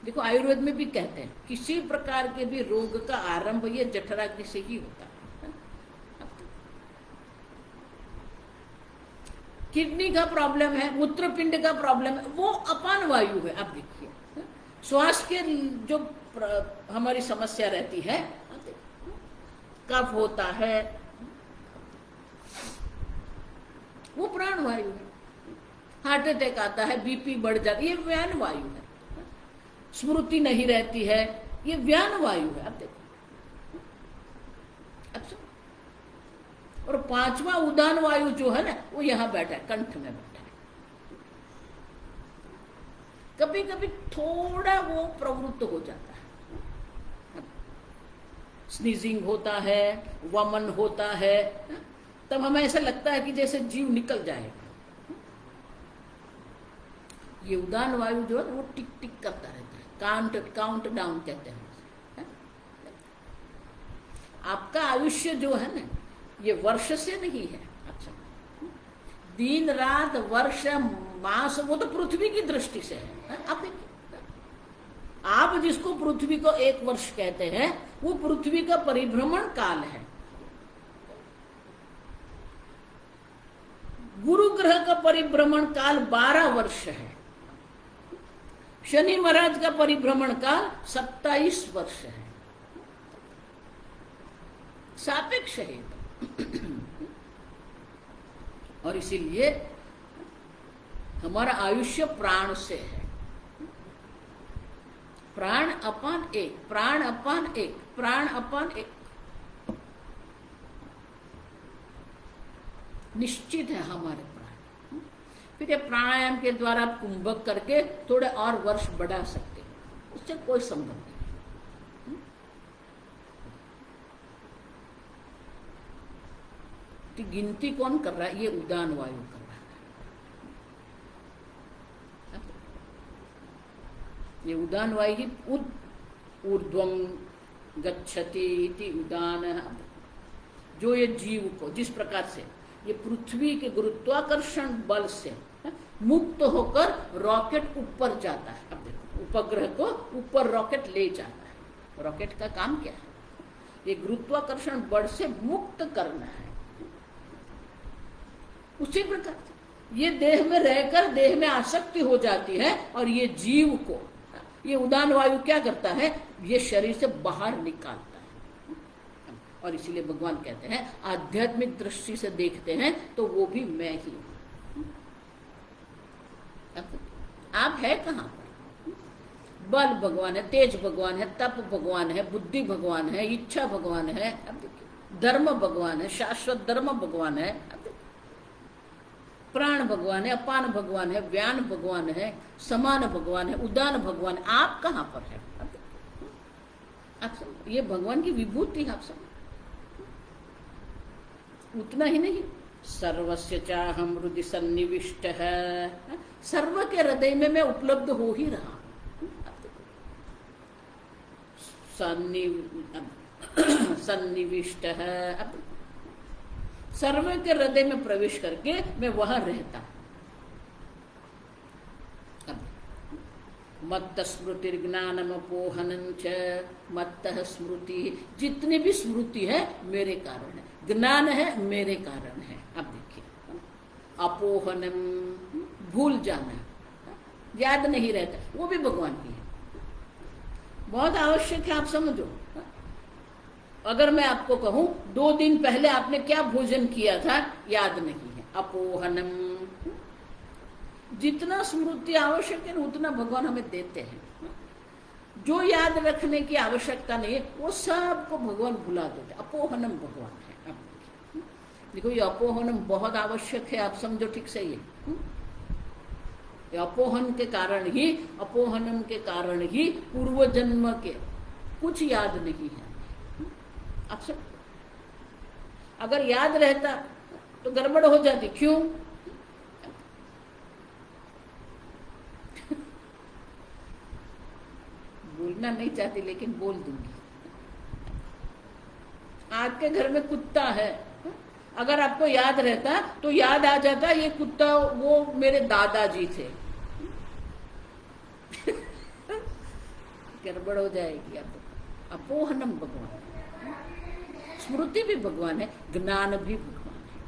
देखो, आयुर्वेद में भी कहते हैं किसी प्रकार के भी रोग का आरंभ ये जठराग्नि से ही होता है। किडनी का प्रॉब्लम है, मूत्रपिंड का प्रॉब्लम है, वो अपान वायु है। आप देखिए, श्वास के जो हमारी समस्या रहती है, कफ होता है, वो प्राण वायु है। हार्ट अटैक आता है, बीपी बढ़ जाता है, ये व्यान वायु है। स्मृति नहीं रहती है, ये व्यान वायु है। आप देखो, अच्छा, और पांचवा उदान वायु जो है ना, वो यहां बैठा है, कंठ में बैठा है। कभी कभी थोड़ा वो प्रवृत्त हो जाता है, स्नीजिंग होता है, वमन होता है, तब हमें ऐसा लगता है कि जैसे जीव निकल जाएगा। ये उदान वायु जो है वो टिक टिक करता रहता है, काउंट डाउन कहते हैं। आपका आयुष्य जो है ना, ये वर्ष से नहीं है। अच्छा, दिन रात वर्ष मास वो तो पृथ्वी की दृष्टि से है। आप देखिए, आप जिसको पृथ्वी को एक वर्ष कहते हैं, वो पृथ्वी का परिभ्रमण काल है। गुरु ग्रह का परिभ्रमण काल 12 वर्ष है। शनि महाराज का परिभ्रमण काल 27 वर्ष है। सापेक्ष है। और इसीलिए हमारा आयुष्य प्राण से है। प्राण अपान एक, प्राण अपान एक, प्राण अपान एक, निश्चित है हमारे प्राण। फिर प्राणायाम के द्वारा आप कुंभक करके थोड़े और वर्ष बढ़ा सकते हैं, उससे कोई संबंध नहीं। तो गिनती कौन कर रहा है? ये उदान वायु कर रहा है। ये उदान वायु ही ऊर्ध्वं गच्छति इति उदान, जो ये जीव को जिस प्रकार से ये पृथ्वी के गुरुत्वाकर्षण बल से मुक्त होकर रॉकेट ऊपर जाता है। अब देखो, उपग्रह को ऊपर रॉकेट ले जाता है। रॉकेट का काम क्या है? ये गुरुत्वाकर्षण बल से मुक्त करना है। उसी प्रकार ये देह में रहकर देह में आसक्ति हो जाती है, और ये जीव को ये उदान वायु क्या करता है? ये शरीर से बाहर निकालता है। और इसीलिए भगवान कहते हैं आध्यात्मिक दृष्टि से देखते हैं तो वो भी मैं ही हूं। आप है कहां पर? बल भगवान है, तेज भगवान है, तप भगवान है, बुद्धि भगवान है, इच्छा भगवान है, अब देखिए धर्म भगवान है, शाश्वत धर्म भगवान है, प्राण भगवान है, अपान भगवान है, व्यान भगवान है, समान भगवान है, उदान भगवान है। आप कहां पर है? आप सब ये भगवान की विभूति है, आप सब उतना ही नहीं, सर्वस्य चाहम हृदि सन्निविष्ट है, सर्व के हृदय में मैं उपलब्ध हो ही रहा हूं। सन्निविष्ट है, अब सर्व के हृदय में प्रवेश करके मैं वहां रहता हूं। मत्त स्मृति ज्ञानमपोहनं च, मत्त स्मृति, जितनी भी स्मृति है मेरे कारण है, ज्ञान है मेरे कारण है। अब देखिए, अपोहनम भूल जाना, याद नहीं रहता, वो भी भगवान की है, बहुत आवश्यक है, आप समझो। अगर मैं आपको कहूं 2 दिन पहले आपने क्या भोजन किया था, याद नहीं है, अपोहनम। जितना स्मृति आवश्यक है उतना भगवान हमें देते हैं। जो याद रखने की आवश्यकता नहीं है वो सबको भगवान भुला देते, अपोहनम भगवान है। देखो ये अपोहनम बहुत आवश्यक है, आप समझो ठीक से ये अपोहन के कारण ही, अपोहनम के कारण ही पूर्व जन्म के कुछ याद नहीं है। आप सब अगर याद रहता तो गड़बड़ हो जाती, क्यों? बोलना नहीं चाहती लेकिन बोल दूंगी। आपके घर में कुत्ता है, अगर आपको याद रहता तो याद आ जाता ये कुत्ता वो मेरे दादाजी थे। गड़बड़ हो जाएगी। आप अपोहनम भगवान, स्मृति भी भगवान है, ज्ञान भी भगवान है।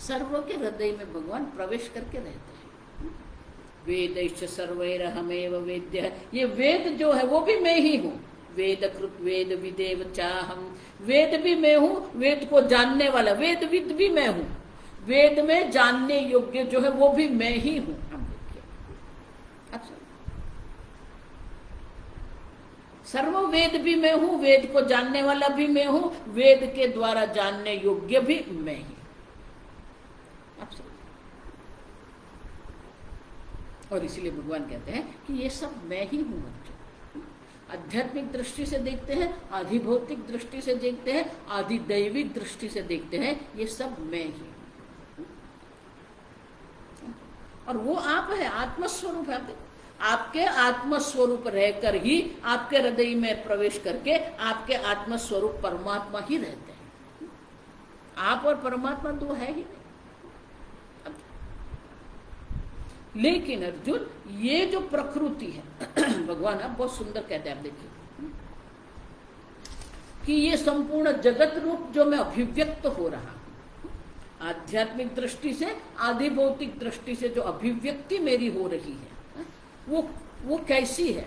सर्व के हृदय में भगवान प्रवेश करके रहते हैं। वेदैश्च सर्वैरहमेव वेद्य, ये वेद जो है वो भी मैं ही हूँ। वेद कृत वेद विदेव चाहम, वेद भी मैं हूँ, वेद को जानने वाला वेदविद भी मैं हूँ, वेद में जानने योग्य जो है वो भी मैं ही हूँ। अच्छा, सर्व वेद भी मैं हूँ, वेद को जानने वाला भी मैं हूँ, वेद के द्वारा जानने योग्य भी मैं ही। अच्छा, और इसलिए भगवान कहते हैं कि ये सब मैं ही हूं। आध्यात्मिक दृष्टि से देखते हैं, आधिभौतिक दृष्टि से देखते हैं, आधिदैविक दृष्टि से देखते हैं, ये सब मैं ही हूं। और वो आप है, आत्मस्वरूप है। आपके आत्मस्वरूप रहकर ही आपके हृदय में प्रवेश करके आपके आत्मस्वरूप परमात्मा ही रहते हैं। आप और परमात्मा दो है ही नहीं। लेकिन अर्जुन, ये जो प्रकृति है भगवान आप बहुत सुंदर कहते हैं, आप देखिए कि ये संपूर्ण जगत रूप जो मैं अभिव्यक्त हो रहा हूं, आध्यात्मिक दृष्टि से, आधिभौतिक दृष्टि से जो अभिव्यक्ति मेरी हो रही है वो कैसी है?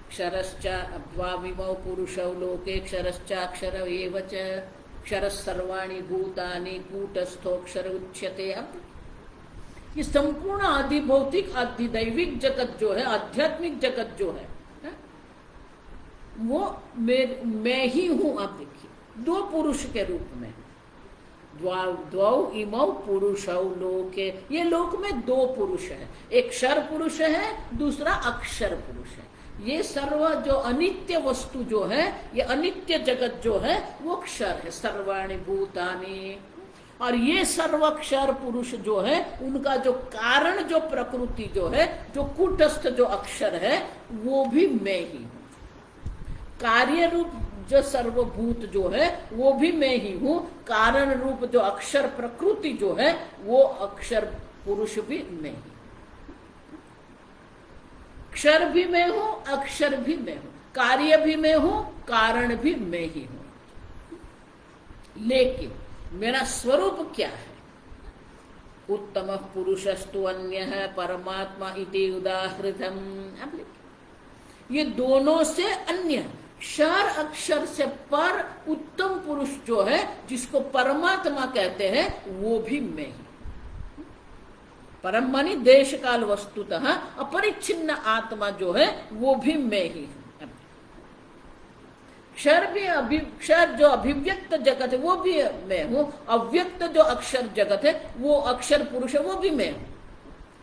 क्षरश्चा अद्वाविमौ पुरुषौ लोके क्षरश्चाक्षर एव च, क्षरः सर्वाणि भूतानि कूटस्थोक्षर उच्यते। अब ये संपूर्ण आधिभौतिक आधिदैविक जगत जो है, आध्यात्मिक जगत जो है वो मैं ही हूं। आप देखिए, 2 पुरुष के रूप में, द्वौ इमौ पुरुषौ लोके, ये लोक में 2 पुरुष है, एक क्षर पुरुष है, दूसरा अक्षर पुरुष है। ये सर्व जो अनित्य वस्तु जो है, ये अनित्य जगत जो है वो क्षर है, सर्वाणि भूतानि। और ये सर्वक्षर पुरुष जो है, उनका जो कारण जो प्रकृति जो है, जो कूटस्थ जो अक्षर है, वो भी मैं ही हूं। कार्य रूप जो सर्वभूत जो है वो भी मैं ही हूं, कारण रूप जो अक्षर प्रकृति जो है वो अक्षर पुरुष भी मैं ही। क्षर भी मैं हूं, अक्षर भी मैं हूं, कार्य भी मैं हूं, कारण भी मैं ही हूं। लेकिन मेरा स्वरूप क्या है? उत्तम पुरुषस्तु अन्य है परमात्मा इति उदाहृतम। ये दोनों से अन्य, क्षर अक्षर से पर उत्तम पुरुष जो है, जिसको परमात्मा कहते हैं, वो भी मैं ही। परम मानी देश काल वस्तुतः अपरिच्छिन्न आत्मा जो है वो भी मैं ही हूं। क्षर भी क्षर जो अभिव्यक्त जगत है वो भी मैं हूं, अव्यक्त जो अक्षर जगत है वो अक्षर पुरुष है वो भी मैं हूं।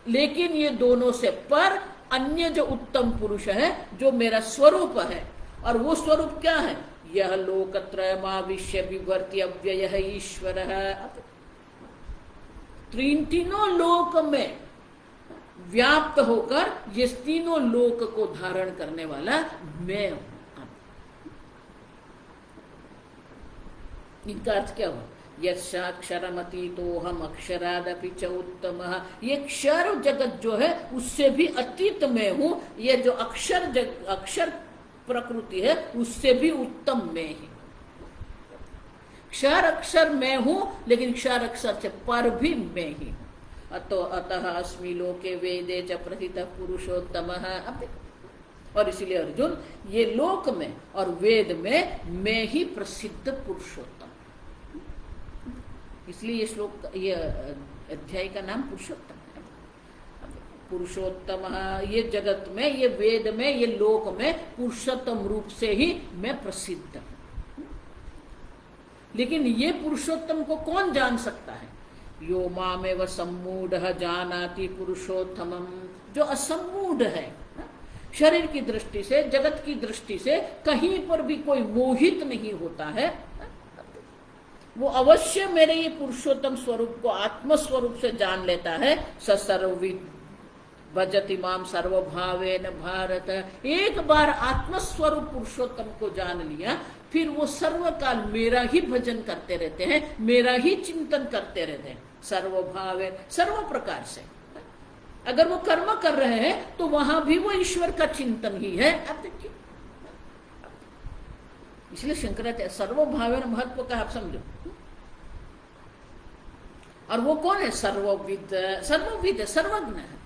लेकिन ये दोनों से पर अन्य जो उत्तम पुरुष है, जो मेरा स्वरूप है, और वो स्वरूप क्या है? यह लोकत्रयमाविश्य विवर्ति अव्यय है ईश्वर है। तीनों लोक में व्याप्त होकर ये तीनों लोक को धारण करने वाला मैं हूं। इनका अर्थ क्या हुआ? यक्षरमतीतो हम अक्षरादपि च उत्तम। ये क्षर जगत जो है उससे भी अतीत में हूं। ये जो अक्षर प्रकृति है उससे भी उत्तम में ही। क्षर अक्षर मैं हूं, लेकिन क्षर अक्षर से पर भी मैं ही हूं। अतः अस्मि लोके वेदे च प्रथितः पुरुषोत्तमः। और इसलिए अर्जुन, ये लोक में और वेद में मैं ही प्रसिद्ध पुरुषोत्तम। इसलिए ये श्लोक, ये अध्याय का नाम पुरुषोत्तम है। पुरुषोत्तम, ये जगत में, ये वेद में, ये लोक में पुरुषोत्तम रूप से ही मैं प्रसिद्ध हूं। लेकिन ये पुरुषोत्तम को कौन जान सकता है? यो मामेव सम्मूढ़ जानाति पुरुषोत्तमम। जो असम्मूढ़ है, शरीर की दृष्टि से, जगत की दृष्टि से कहीं पर भी कोई मोहित नहीं होता है, वो अवश्य मेरे ये पुरुषोत्तम स्वरूप को आत्म स्वरूप से जान लेता है। स सर्वविद भजति माम सर्वभावेन भारत। एक बार आत्म स्वरूप पुरुषोत्तम को जान लिया, फिर वो सर्वकाल मेरा ही भजन करते रहते हैं, मेरा ही चिंतन करते रहते हैं, सर्वभावेन, सर्व प्रकार से। अगर वो कर्म कर रहे हैं तो वहां भी वो ईश्वर का चिंतन ही है। अब देखिए, इसलिए शंकराचार्य सर्वभावेन महत्व का आप समझो। और वो कौन है? सर्वविद, सर्वविद, सर्वज्ञ है।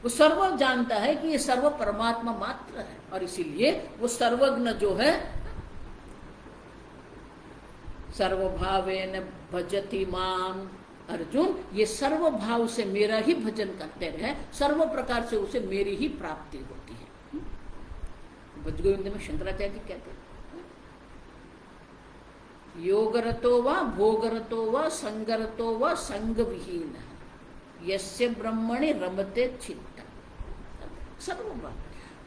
वो सर्व जानता है कि ये सर्व परमात्मा मात्र है, और इसीलिए वो सर्वज्ञ जो है, सर्वभावेन भजति माम। अर्जुन, ये सर्व भाव से मेरा ही भजन करते रहे, सर्व प्रकार से उसे मेरी ही प्राप्ति होती है। भजगोविंद में शंकराचार्य जी कहते हैं, योगरतो वा भोगरतो वा संगरतो वा संग विहीन यस्य ब्रह्मणि रमते चित्त। सर्व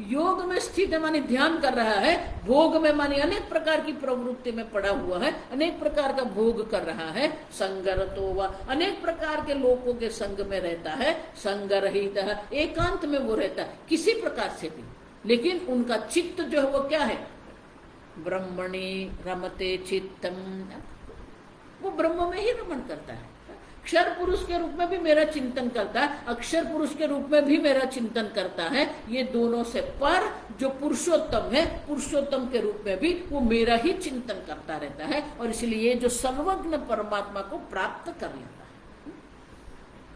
योग में स्थित है, माने ध्यान कर रहा है, भोग में माने अनेक प्रकार की प्रवृत्ति में पड़ा हुआ है, अनेक प्रकार का भोग कर रहा है, संगरतो वा अनेक प्रकार के लोगों के संग में रहता है, संगरहित एकांत में वो रहता है किसी प्रकार से भी, लेकिन उनका चित्त जो है वो क्या है? ब्रह्मणि रमते चित्तम। वो ब्रह्म में ही रमण करता है। क्षर पुरुष के रूप में भी मेरा चिंतन करता है, अक्षर पुरुष के रूप में भी मेरा चिंतन करता है। ये दोनों से पर जो पुरुषोत्तम है, पुरुषोत्तम के रूप में भी वो मेरा ही चिंतन करता रहता है, और इसलिए जो सर्वज्ञ परमात्मा को प्राप्त कर लेता है।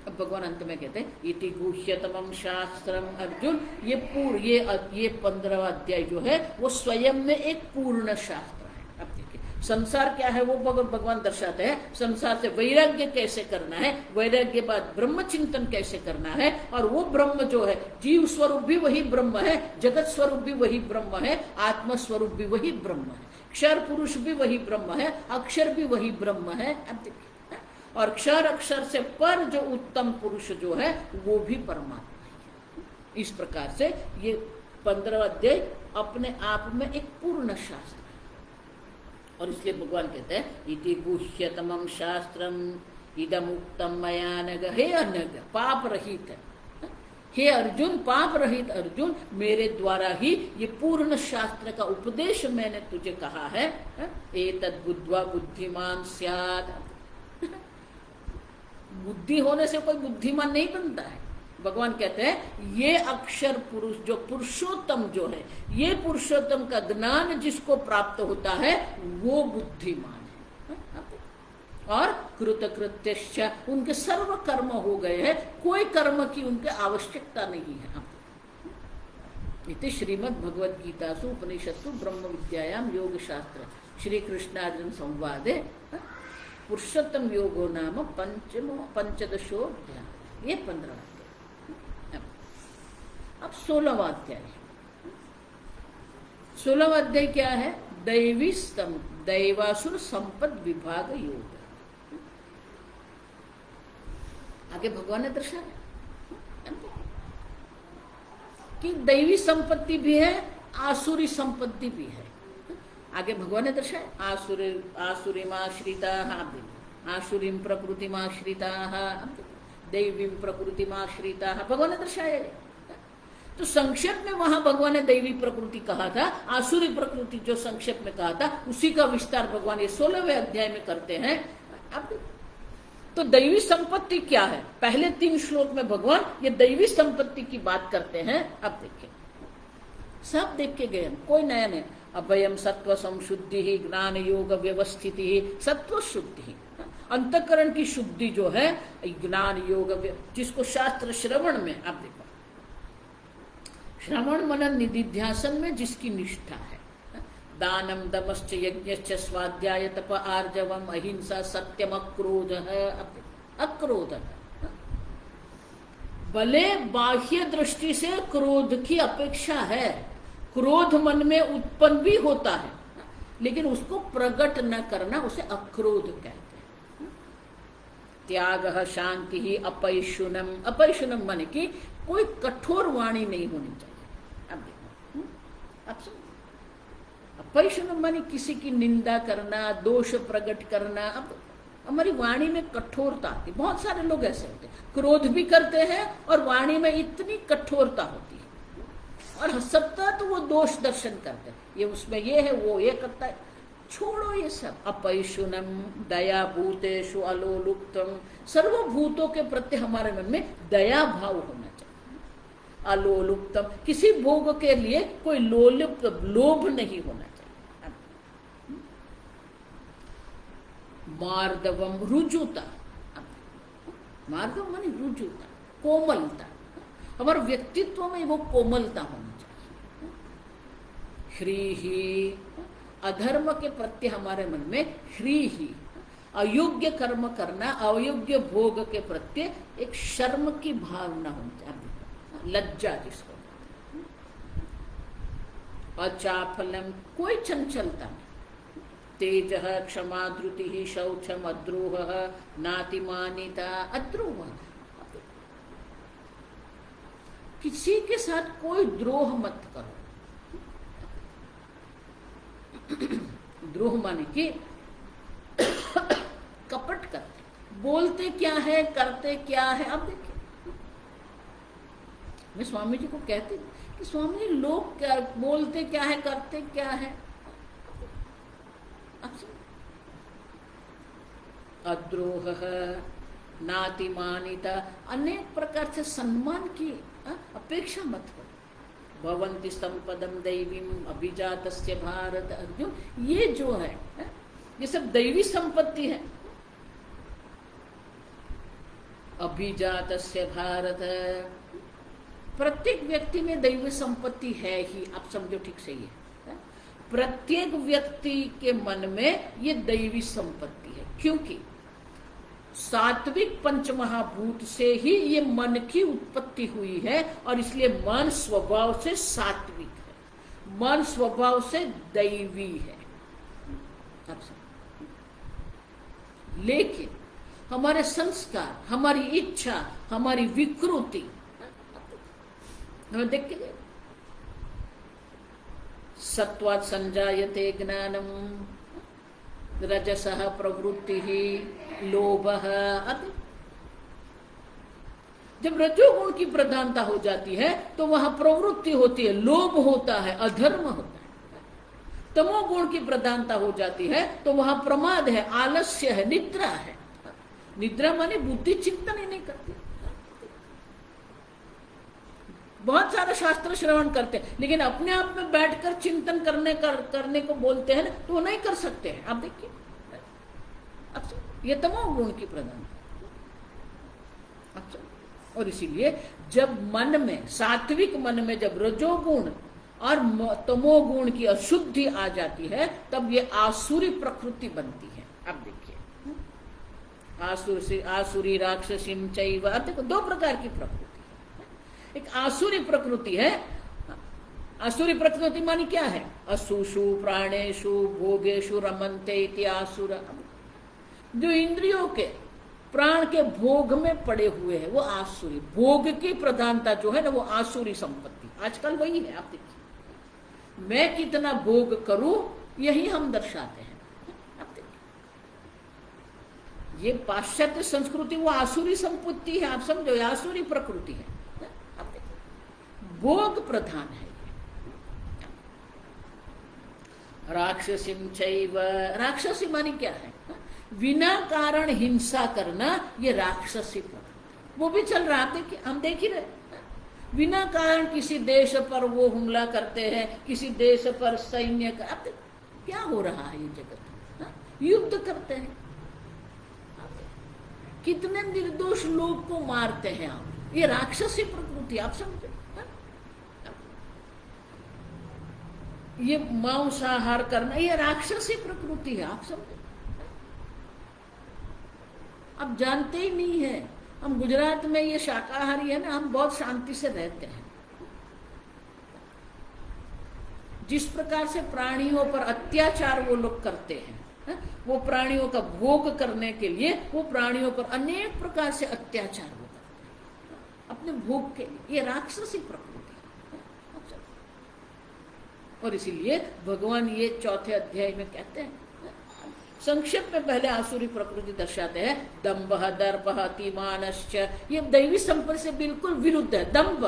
अब भगवान अंत में कहते हैं, इति गुह्यतमं शास्त्रम। अर्जुन, ये 15वां अध्याय जो है वो स्वयं में एक पूर्ण शास्त्र है। अब देखिए, संसार क्या है वो भगवान दर्शाते हैं। संसार से वैराग्य कैसे करना है, वैराग्य के बाद ब्रह्म चिंतन कैसे करना है, और वो ब्रह्म जो है, जीव स्वरूप भी वही ब्रह्म है, जगत स्वरूप भी वही ब्रह्म है, आत्म स्वरूप भी वही ब्रह्म है, क्षर पुरुष भी वही ब्रह्म है, अक्षर भी वही ब्रह्म है। अब देखिए, और क्षर अक्षर से पर जो उत्तम पुरुष जो है वो भी परमात्मा है। इस प्रकार से ये 15वां अध्याय अपने आप में एक पूर्ण शास्त्र है। और इसलिए भगवान कहते हैं, इति गुह्यतमं शास्त्रम इदम उक्तम मया नघ। हे अनघ, पाप रहित है, हे अर्जुन, पाप रहित अर्जुन, मेरे द्वारा ही ये पूर्ण शास्त्र का उपदेश मैंने तुझे कहा है। एतद् बुद्ध्वा बुद्धिमान स्यात्। बुद्धि होने से कोई बुद्धिमान नहीं बनता है। भगवान कहते हैं, ये अक्षर पुरुष जो पुरुषोत्तम जो है, ये पुरुषोत्तम का ज्ञान जिसको प्राप्त होता है वो बुद्धिमान है। और कृतकृत्य, उनके सर्व कर्म हो गए हैं, कोई कर्म की उनके आवश्यकता नहीं है। इति श्रीमद् भगवद गीतासु उपनिषत्सु ब्रह्म विद्यायाम योग शास्त्र श्री कृष्णार्जुन संवादे पुरुषोत्तम योगो नाम पंचदशोऽध्याय। ये 15वां अध्याय। अब 16वां अध्याय। 16वां अध्याय क्या है? दैवी दैवासुर संपद विभाग योग। आगे भगवान ने दर्शाया, कि दैवी संपत्ति भी है, आसुरी संपत्ति भी है। आगे भगवान ने दर्शाया आसुरीमाश्रिता, आसुरीम प्रकृतिमाश्रिता, दैवीं प्रकृतिमाश्रिता, भगवान ने दर्शाया। तो संक्षेप में वहां भगवान ने दैवी प्रकृति कहा था, आसुरी प्रकृति जो संक्षेप में कहा था उसी का विस्तार भगवान ये 16वें अध्याय में करते हैं। अब तो दैवी संपत्ति क्या है, पहले 3 श्लोक में भगवान ये दैवी संपत्ति की बात करते हैं। अब देखिए, सब देख के गए, कोई नया नहीं। अभयम सत्व संशुद्धि ही, ज्ञान योग व्यवस्थिति ही, सत्व शुद्धि ही, अंतःकरण की शुद्धि जो है, ज्ञान योग, जिसको शास्त्र श्रवण में, आप देखो श्रवण मनन निधिध्यासन में जिसकी निष्ठा है, दानम दमश्च यज्ञश्च स्वाध्याय तप आर्जवम अहिंसा सत्यम अक्रोध है, अक्रोध है। भले बाह्य दृष्टि से क्रोध की अपेक्षा है, क्रोध मन में उत्पन्न भी होता है, लेकिन उसको प्रकट न करना उसे अक्रोध कहते हैं। त्याग शांति ही अपैशुनम, अपैशुनम माने कि कोई कठोर वाणी नहीं होनी चाहिए। अब देखो, अब सुनो, अपैशुनम माने किसी की निंदा करना, दोष प्रकट करना। अब हमारी वाणी में कठोरता आती, बहुत सारे लोग ऐसे होते हैं, क्रोध भी करते हैं और वाणी में इतनी कठोरता होती है, और सतत तो वो दोष दर्शन करते हैं, ये उसमें ये है, वो ये करता है। छोड़ो ये सब। अपैशुनम दया भूतेषु अलोलुप्तम, सर्वभूतों के प्रति हमारे मन में दया भाव होना चाहिए। अलोलुप्तम, किसी भोग के लिए कोई लोभ नहीं होना चाहिए। मार्दवम, रुजुता, मार्दव माने रुजुता, कोमलता, हमारे व्यक्तित्व में वो कोमलता होनी चाहिए। श्रीहि, अधर्म के प्रति हमारे मन में श्रीहि, अयोग्य कर्म करना, अयोग्य भोग के प्रति एक शर्म की भावना होनी चाहिए, लज्जा जिसको। अचाफलम, कोई चंचलता नहीं। तेज क्षमा धृति ही शौचम अद्रोह नातिमानिता, अद्रोह, किसी के साथ कोई द्रोह मत करो। द्रोह माने कि कपट करते, बोलते क्या है करते क्या है। अब देखिए, मैं स्वामी जी को कहती कि स्वामी जी लोग क्या बोलते क्या है करते क्या है। अद्रोह, नातिमानिता, अनेक प्रकार से सम्मान की अपेक्षा मत करो। भवन्ति संपदम दैवीम अभिजातस्य भारत, अर्जुन ये जो है ये सब दैवी संपत्ति है। अभिजातस्य भारत, प्रत्येक व्यक्ति में दैवी संपत्ति है ही, आप समझो ठीक से ही है। प्रत्येक व्यक्ति के मन में ये दैवी संपत्ति है, क्योंकि सात्विक पंचमहाभूत से ही ये मन की उत्पत्ति हुई है, और इसलिए मन स्वभाव से सात्विक है, मन स्वभाव से दैवी है। लेकिन हमारे संस्कार, हमारी इच्छा, हमारी विकृति, हमें देख के सत्वात् संजायते ज्ञानम, रजसः प्रवृत्ति ही लोभः। जब रजोगुण की प्रधानता हो जाती है तो वहां प्रवृत्ति होती है, लोभ होता है, अधर्म होता है। तमोगुण की प्रधानता हो जाती है तो वहां प्रमाद है, आलस्य है, निद्रा है। निद्रा माने बुद्धि चिंतन ही नहीं करती। बहुत सारा शास्त्र श्रवण करते हैं, लेकिन अपने आप में बैठकर चिंतन करने को बोलते हैं ना, तो वो नहीं कर सकते हैं। आप देखिए, ये तमोगुण की प्रधानता। और इसीलिए जब मन में, सात्विक मन में जब रजोगुण और तमोगुण की अशुद्धि आ जाती है, तब ये आसुरी प्रकृति बनती है। अब देखिए, आसुरी राक्षसीम चैव, देखो 2 प्रकार की प्रकृति। एक आसुरी प्रकृति है। आसुरी प्रकृति मानी क्या है? असुषु प्राणेषु भोगेषु रमन्ते इति आसुर, जो इंद्रियों के प्राण के भोग में पड़े हुए हैं वो आसुरी। भोग की प्रधानता जो है ना वो आसुरी संपत्ति, आजकल वही है। आप देखिए, मैं कितना भोग करूं, यही हम दर्शाते हैं। आप देखिए, ये पाश्चात्य संस्कृति वो आसुरी संपत्ति है, आप समझो, आसुरी प्रकृति है। आप देखिए, भोग प्रधान है। राक्षसी चैव, राक्षसी मानी क्या है? बिना कारण हिंसा करना, ये राक्षसी प्रवृत्ति। वो भी चल रहा है कि हम देख ही रहे, बिना कारण किसी देश पर वो हमला करते हैं, किसी देश पर सैन्य का, अब क्या हो रहा है ये जगत, युद्ध करते हैं, कितने निर्दोष लोग को मारते हैं आप, ये राक्षसी प्रकृति, आप समझे? ये मांसाहार करना, ये राक्षसी प्रकृति है, आप समझे? अब जानते ही नहीं है। हम गुजरात में ये शाकाहारी है ना, हम बहुत शांति से रहते हैं। जिस प्रकार से प्राणियों पर अत्याचार वो लोग करते हैं, वो प्राणियों का भोग करने के लिए वो प्राणियों पर अनेक प्रकार से अत्याचार वो करते हैं अपने भोग के लिए, ये राक्षसी प्रकृति है। और इसीलिए भगवान ये चौथे अध्याय में कहते हैं, संक्षेप में पहले आसुरी प्रकृति दर्शाते हैं, दंभ दर्प अतिमानश्च, ये दैवी संपत्ति से बिल्कुल विरुद्ध है। दंभ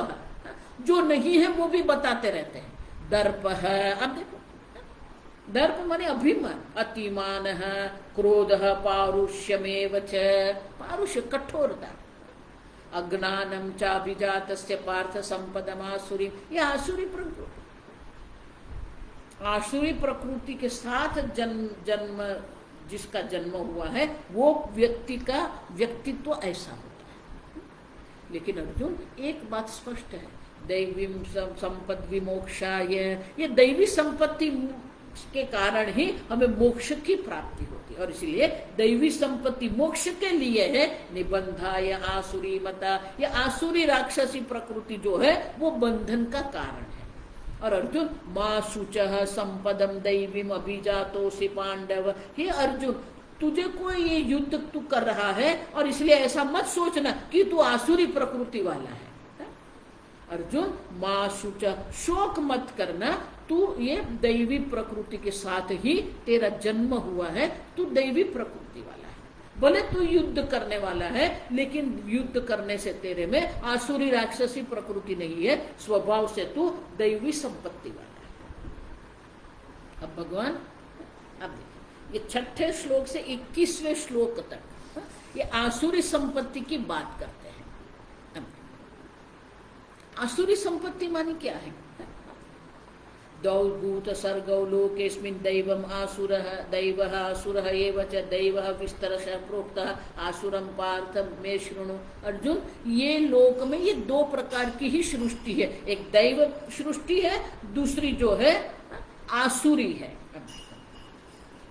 जो नहीं है वो भी बताते रहते हैं, दर्प है, अब देखो, दर्प माने अभिमान, अतिमान है, क्रोध है, पारुष्यमेव च, पारुष्य कठोरता, अज्ञानम चाभिजातस्य पार्थ संपदम आसुरी, ये आसुरी प्रकृति। आसुरी प्रकृति के साथ जन्म जिसका जन्म हुआ है, वो व्यक्ति का व्यक्तित्व ऐसा होता है। लेकिन अर्जुन, एक बात स्पष्ट है, दैवी संपद विमोक्षाय, ये दैवी संपत्ति के कारण ही हमें मोक्ष की प्राप्ति होती है। और इसलिए दैवी संपत्ति मोक्ष के लिए है। निबंधा या आसुरी मता, या आसुरी राक्षसी प्रकृति जो है वो बंधन का कारण है। और अर्जुन, मां शुचः संपदम दैवीम अभिजातोसि पांडव, हे अर्जुन, तुझे कोई ये युद्ध तू कर रहा है और इसलिए ऐसा मत सोचना कि तू आसुरी प्रकृति वाला है। अर्जुन, मां शुच, शोक मत करना, तू ये दैवी प्रकृति के साथ ही तेरा जन्म हुआ है, तू दैवी प्रकृति वाला है। भले तू युद्ध करने वाला है, लेकिन युद्ध करने से तेरे में आसुरी राक्षसी प्रकृति नहीं है, स्वभाव से तू दैवी संपत्ति वाला है। अब भगवान, अब ये 6ठे श्लोक से 21वें श्लोक तक ये आसुरी संपत्ति की बात करते हैं। आसुरी संपत्ति मानी क्या है? दौभूत सर्गौ लोकेस्मिन् दैवम आसुरः, दैवः आसुरः एव च दैवः विस्तरशः प्रोक्तः आसुरं पार्थ मे शृणु। अर्जुन, ये लोक में ये दो प्रकार की ही सृष्टि है, एक दैव सृष्टि है, दूसरी जो है आसुरी है।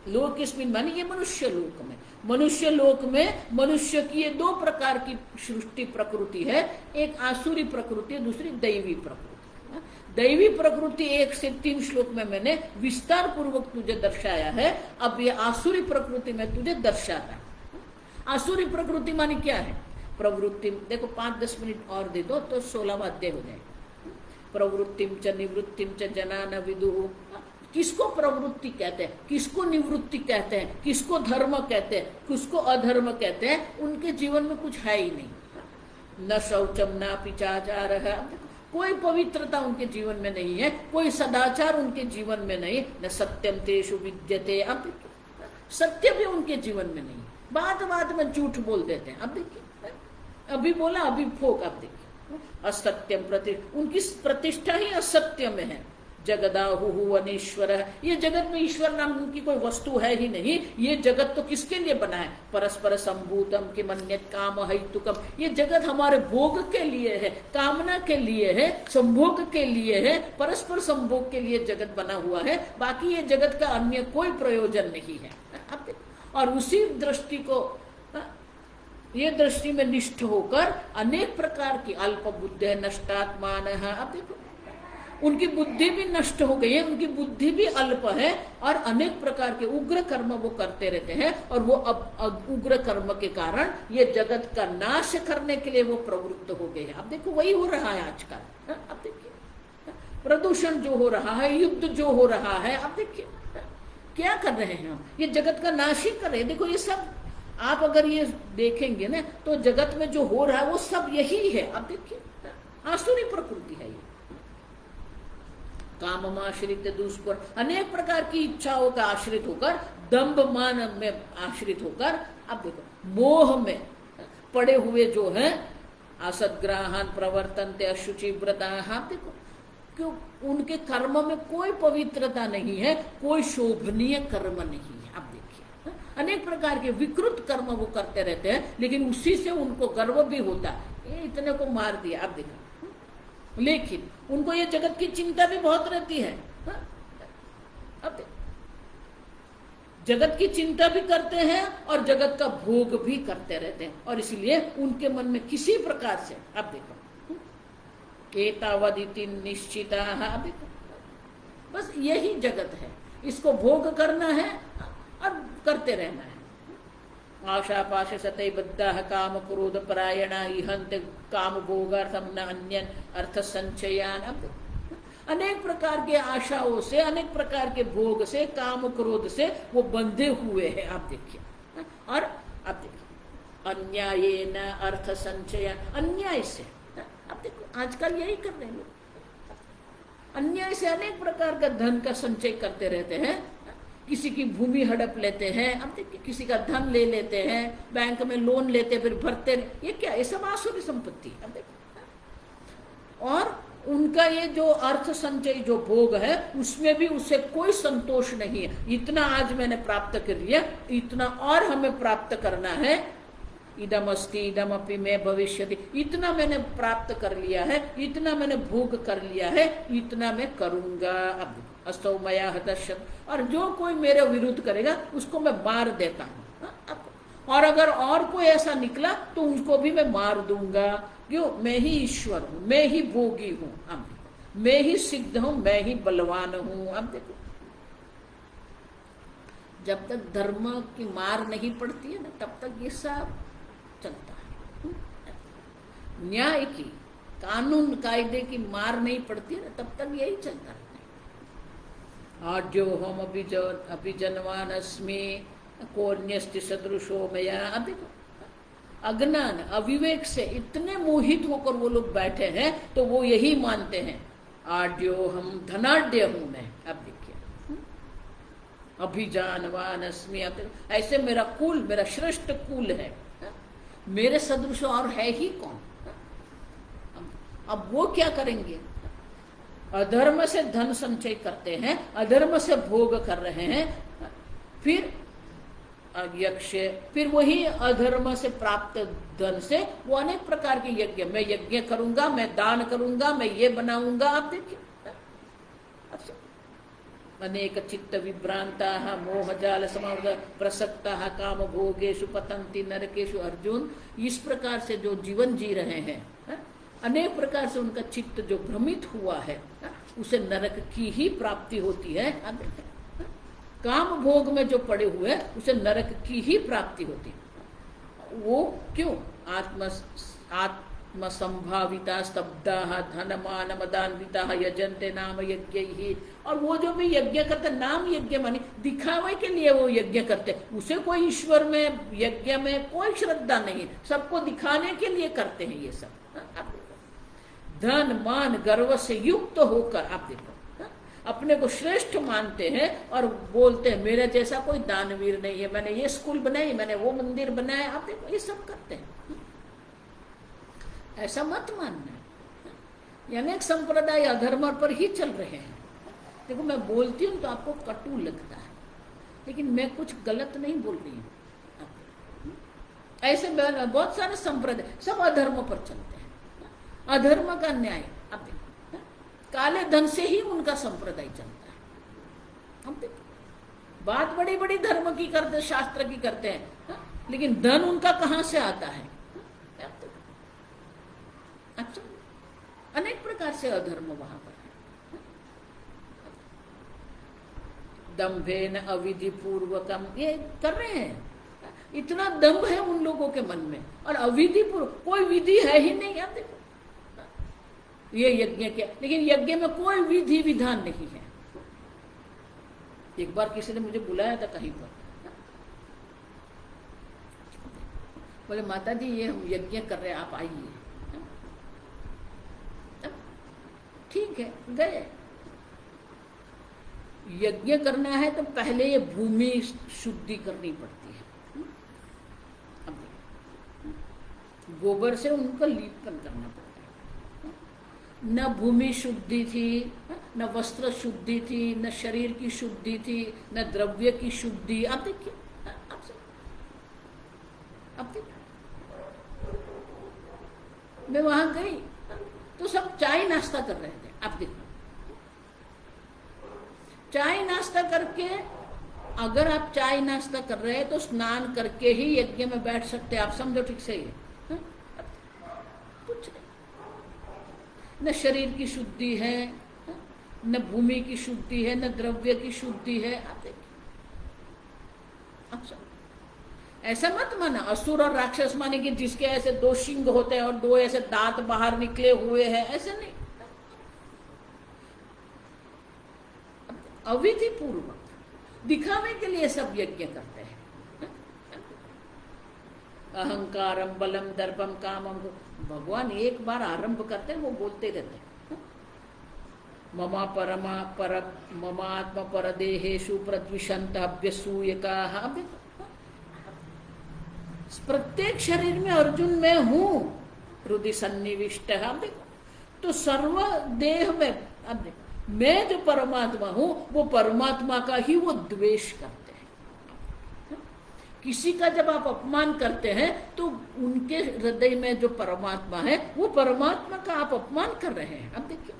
लोकेस्मिन् माने ये मनुष्य लोक में, मनुष्य लोक में मनुष्य की ये दो प्रकार की सृष्टि प्रकृति है, एक आसुरी प्रकृति, दूसरी दैवी प्रकृति। दैवी प्रकृति 1 से 3 श्लोक में मैंने विस्तार पूर्वक तुझे दर्शाया है। अब ये आसुरी प्रकृति में तुझे दर्शाता। आसुरी प्रकृति माने क्या है? प्रवृत्ति, देखो 5-10 मिनट और दे दो तो 16वां अध्याय हो जाएगा। प्रवृत्तिम च निवृत्तिम च जना न विदुः। किसको प्रवृत्ति कहते हैं, किसको निवृत्ति कहते हैं, किसको धर्म कहते हैं, किसको अधर्म कहते हैं, उनके जीवन में कुछ है ही नहीं। न शौचम न पिचाचार है, कोई पवित्रता उनके जीवन में नहीं है, कोई सदाचार उनके जीवन में नहीं, न सत्यम तेषु विद्यते, अब सत्य भी उनके जीवन में नहीं, बात बात में झूठ बोल देते हैं। अब देखिए, अभी बोला अभी फोक, अब देखिए असत्यम उनकी प्रतिष्ठा ही असत्य में है। जगदाहु अनीश्वर, ये जगत में ईश्वर नाम की कोई वस्तु है ही नहीं। ये जगत तो किसके लिए बना है? परस्पर संभूतम कि मन्यत काम हेतुकम, ये जगत हमारे भोग के लिए है, कामना के लिए है, संभोग के लिए है, परस्पर संभोग के लिए जगत बना हुआ है। बाकी ये जगत का अन्य कोई प्रयोजन नहीं है। और उसी दृष्टि को, ये दृष्टि में निष्ठ होकर अनेक प्रकार की अल्प बुद्धि नष्टात्मान, अब देखो उनकी बुद्धि भी नष्ट हो गई है, उनकी बुद्धि भी अल्प है और अनेक प्रकार के उग्र कर्म वो करते रहते हैं। और वो अब उग्र कर्म के कारण ये जगत का नाश करने के लिए वो प्रवृत्त हो गए हैं। अब देखो वही हो रहा है आजकल। अब देखिए प्रदूषण जो हो रहा है, युद्ध जो हो रहा है, आप देखिए क्या कर रहे हैं हम, ये जगत का नाश ही कर रहे हैं। देखो ये सब आप अगर ये देखेंगे ना तो जगत में जो हो रहा है वो सब यही है। आप देखिए आसुरी प्रकृति है ये, काममाश्रित दुष्पर, अनेक प्रकार की इच्छाओं का आश्रित होकर, दंभ मान में आश्रित होकर, अब देखो मोह में पड़े हुए जो है, असद्ग्राहान प्रवर्तन्ते अशुचि व्रता, आप देखो क्यों उनके कर्म में कोई पवित्रता नहीं है, कोई शोभनीय कर्म नहीं है। आप देखिए अनेक प्रकार के विकृत कर्म वो करते रहते हैं, लेकिन उसी से उनको गर्व भी होता है, ये इतने को मार दिया। आप देखो लेकिन उनको ये जगत की चिंता भी बहुत रहती है। अब जगत की चिंता भी करते हैं और जगत का भोग भी करते रहते हैं, और इसलिए उनके मन में किसी प्रकार से, अब देखो एतावदिति निश्चिता, अब देखो बस यही जगत है, इसको भोग करना है और करते रहना है। आशा पाश सतै बद्धा काम क्रोध परायणा इहंत काम भोगार्थम न अन्यन अर्थ संचयान। अब अनेक प्रकार के आशाओं से, अनेक प्रकार के भोग से, काम क्रोध से वो बंधे हुए हैं। आप देखिए, और आप देखिए अन्याय न अर्थ संचयन, अन्याय से, आप देखो आजकल यही कर रहे हैं लोग, अन्याय से अनेक प्रकार का धन का संचय करते रहते हैं। किसी की भूमि हड़प लेते हैं, अब देखिए किसी का धन ले लेते हैं, बैंक में लोन लेते फिर भरते, ये क्या, ये सब आसुरी संपत्ति। अब देखो, और उनका ये जो अर्थ संचय जो भोग है उसमें भी उसे कोई संतोष नहीं है। इतना आज मैंने प्राप्त कर लिया, इतना और हमें प्राप्त करना है, इदमस्ति इदमपि में भविष्यति, इतना मैंने प्राप्त कर लिया है, इतना मैंने भोग कर लिया है, इतना मैं करूंगा। अब अस्तौ मया हतश्यत, और जो कोई मेरे विरुद्ध करेगा उसको मैं मार देता हूँ। और अगर और कोई ऐसा निकला तो उनको भी मैं मार दूंगा। क्यों? मैं ही ईश्वर हूं, मैं ही भोगी हूं, अब मैं ही सिद्ध हूं, मैं ही बलवान हूं। अब देखो जब तक धर्म की मार नहीं पड़ती है ना तब तक ये सब चलता है। न्याय की, कानून कायदे की मार नहीं पड़ती है ना तब तक यही चलता रहता है। आड्यो हम अभिजनवान अस्मि कोन्यस्ति सदृशो मया। अब देखो अज्ञान अविवेक से इतने मोहित होकर वो लोग बैठे हैं तो वो यही मानते हैं आड्यो हम, धनाढ्य हूं मैं। अब देखिए अभिजानवान अस्मि, ऐसे मेरा कुल, मेरा श्रेष्ठ कुल है, मेरे सदृश और है ही कौन। अब वो क्या करेंगे? अधर्म से धन संचय करते हैं, अधर्म से भोग कर रहे हैं, फिर यक्ष, फिर वही अधर्म से प्राप्त धन से वो अनेक प्रकार के यज्ञ, मैं यज्ञ करूंगा, मैं दान करूंगा, मैं ये बनाऊंगा। आप देखिए अनेक चित्त विभ्रांता मोहजाल समावृत प्रसक्ता काम भोगेशु पतंति नरकेशु। अर्जुन, इस प्रकार से जो जीवन जी रहे हैं, अनेक प्रकार से उनका चित्त जो भ्रमित हुआ है, उसे नरक की ही प्राप्ति होती है। काम भोग में जो पड़े हुए हैं उसे नरक की ही प्राप्ति होती है। वो क्यों? आत्म संभाविता स्तब्धा धन मान मदान्विता यजन्ते नाम यज्ञ ही। और वो जो भी यज्ञ करते, नाम यज्ञ मानी दिखावे के लिए वो यज्ञ करते, उसे कोई ईश्वर में, यज्ञ में कोई श्रद्धा नहीं, सबको दिखाने के लिए करते हैं ये सब। आप देखो धन मान गर्व से युक्त होकर, आप देखो अपने को श्रेष्ठ मानते हैं और बोलते हैं मेरे जैसा कोई दानवीर नहीं है, मैंने ये स्कूल बनाई, मैंने वो मंदिर बनाया। आप देखो ये सब करते हैं, ऐसा मत मानना। यानी एक संप्रदाय अधर्म पर ही चल रहे हैं। देखो मैं बोलती हूँ तो आपको कटु लगता है, लेकिन मैं कुछ गलत नहीं बोल रही हूँ। ऐसे बहुत सारे संप्रदाय सब अधर्म पर चलते हैं, अधर्म का न्याय। आप देखो काले धन से ही उनका संप्रदाय चलता है। हम देखो बात बड़ी बड़ी धर्म की करते, शास्त्र की करते हैं, लेकिन धन उनका कहां से आता है? अच्छा अनेक प्रकार से अधर्म वहां पर है। दंभेन अविधि पूर्वकम ये कर रहे हैं, इतना दंभ है उन लोगों के मन में, और अविधि पूर्वक कोई विधि है ही नहीं। आप देखो ये यज्ञ क्या, लेकिन यज्ञ में कोई विधि विधान नहीं है। एक बार किसी ने मुझे बुलाया था कहीं पर, बोले माता जी ये हम यज्ञ कर रहे हैं, आप आइए। ठीक है, गए। यज्ञ करना है तो पहले ये भूमि शुद्धि करनी पड़ती है। अब गोबर से उनको लीपन करना पड़ता है। न भूमि शुद्धि थी, न वस्त्र शुद्धि थी, न शरीर की शुद्धि थी, न द्रव्य की शुद्धि। आप देखिए, अब देखिए, मैं वहां गई तो सब चाय नाश्ता कर रहे थे। आप देखो, चाय नाश्ता करके, अगर आप चाय नाश्ता कर रहे हैं तो स्नान करके ही यज्ञ में बैठ सकते हैं। आप समझो ठीक से ही, कुछ नहीं, न शरीर की शुद्धि है, न भूमि की शुद्धि है, न द्रव्य की शुद्धि है। आप देखिए, आप ऐसा मत माना असुर और राक्षस माने कि जिसके ऐसे 2 सिंग होते हैं और 2 ऐसे दांत बाहर निकले हुए हैं, ऐसे नहीं। अविधि पूर्वक दिखावे के लिए सब यज्ञ करते हैं। अहंकारम बलम दर्पम कामम, भगवान एक बार आरंभ करते हैं, वो बोलते रहते हैं ममा परमा पर ममात्म परदेहेषु प्रद्विषंत अभ्यसूयका। प्रत्येक शरीर में अर्जुन में हूं, हृदय सन्निविष्ट। अब देखो, तो सर्व देह में, अब देखो, मैं जो परमात्मा हूं वो परमात्मा का ही वो द्वेष करते हैं। किसी का जब आप अपमान करते हैं तो उनके हृदय में जो परमात्मा है वो परमात्मा का आप अपमान कर रहे हैं। अब देखिए,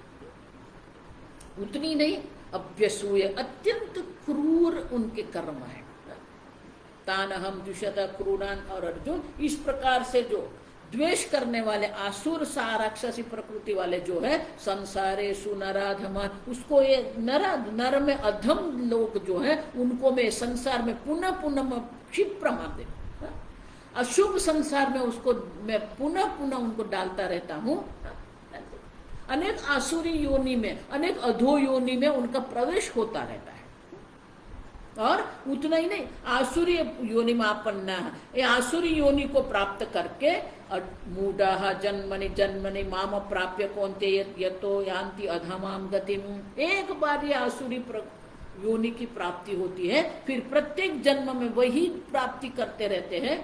उतनी नहीं, अभ्यसूय, अत्यंत क्रूर उनके कर्म है। तान हम दुष्यत क्रूरान, और अर्जुन इस प्रकार से जो द्वेष करने वाले आसुर सा राक्षसी प्रकृति वाले जो है, संसारे सुनराधमा, उसको ये नर में अधम लोग जो है उनको मैं संसार में पुनः पुनः क्षिप्र मार दे, अशुभ संसार में उसको मैं पुनः पुनः उनको डालता रहता हूं। अनेक आसुरी योनि में, अनेक अधो योनि में उनका प्रवेश होता रहता है। और उतना ही नहीं, आसुरी योनि में आपन्ना, ये आसुरी योनि को प्राप्त करके मूढ़ा जन्मनि जन्मनि माम प्राप्य कौन्ते यतो यान्ति अधमाम गतिम, एक बार ये आसुरी योनि की प्राप्ति होती है, फिर प्रत्येक जन्म में वही प्राप्ति करते रहते हैं।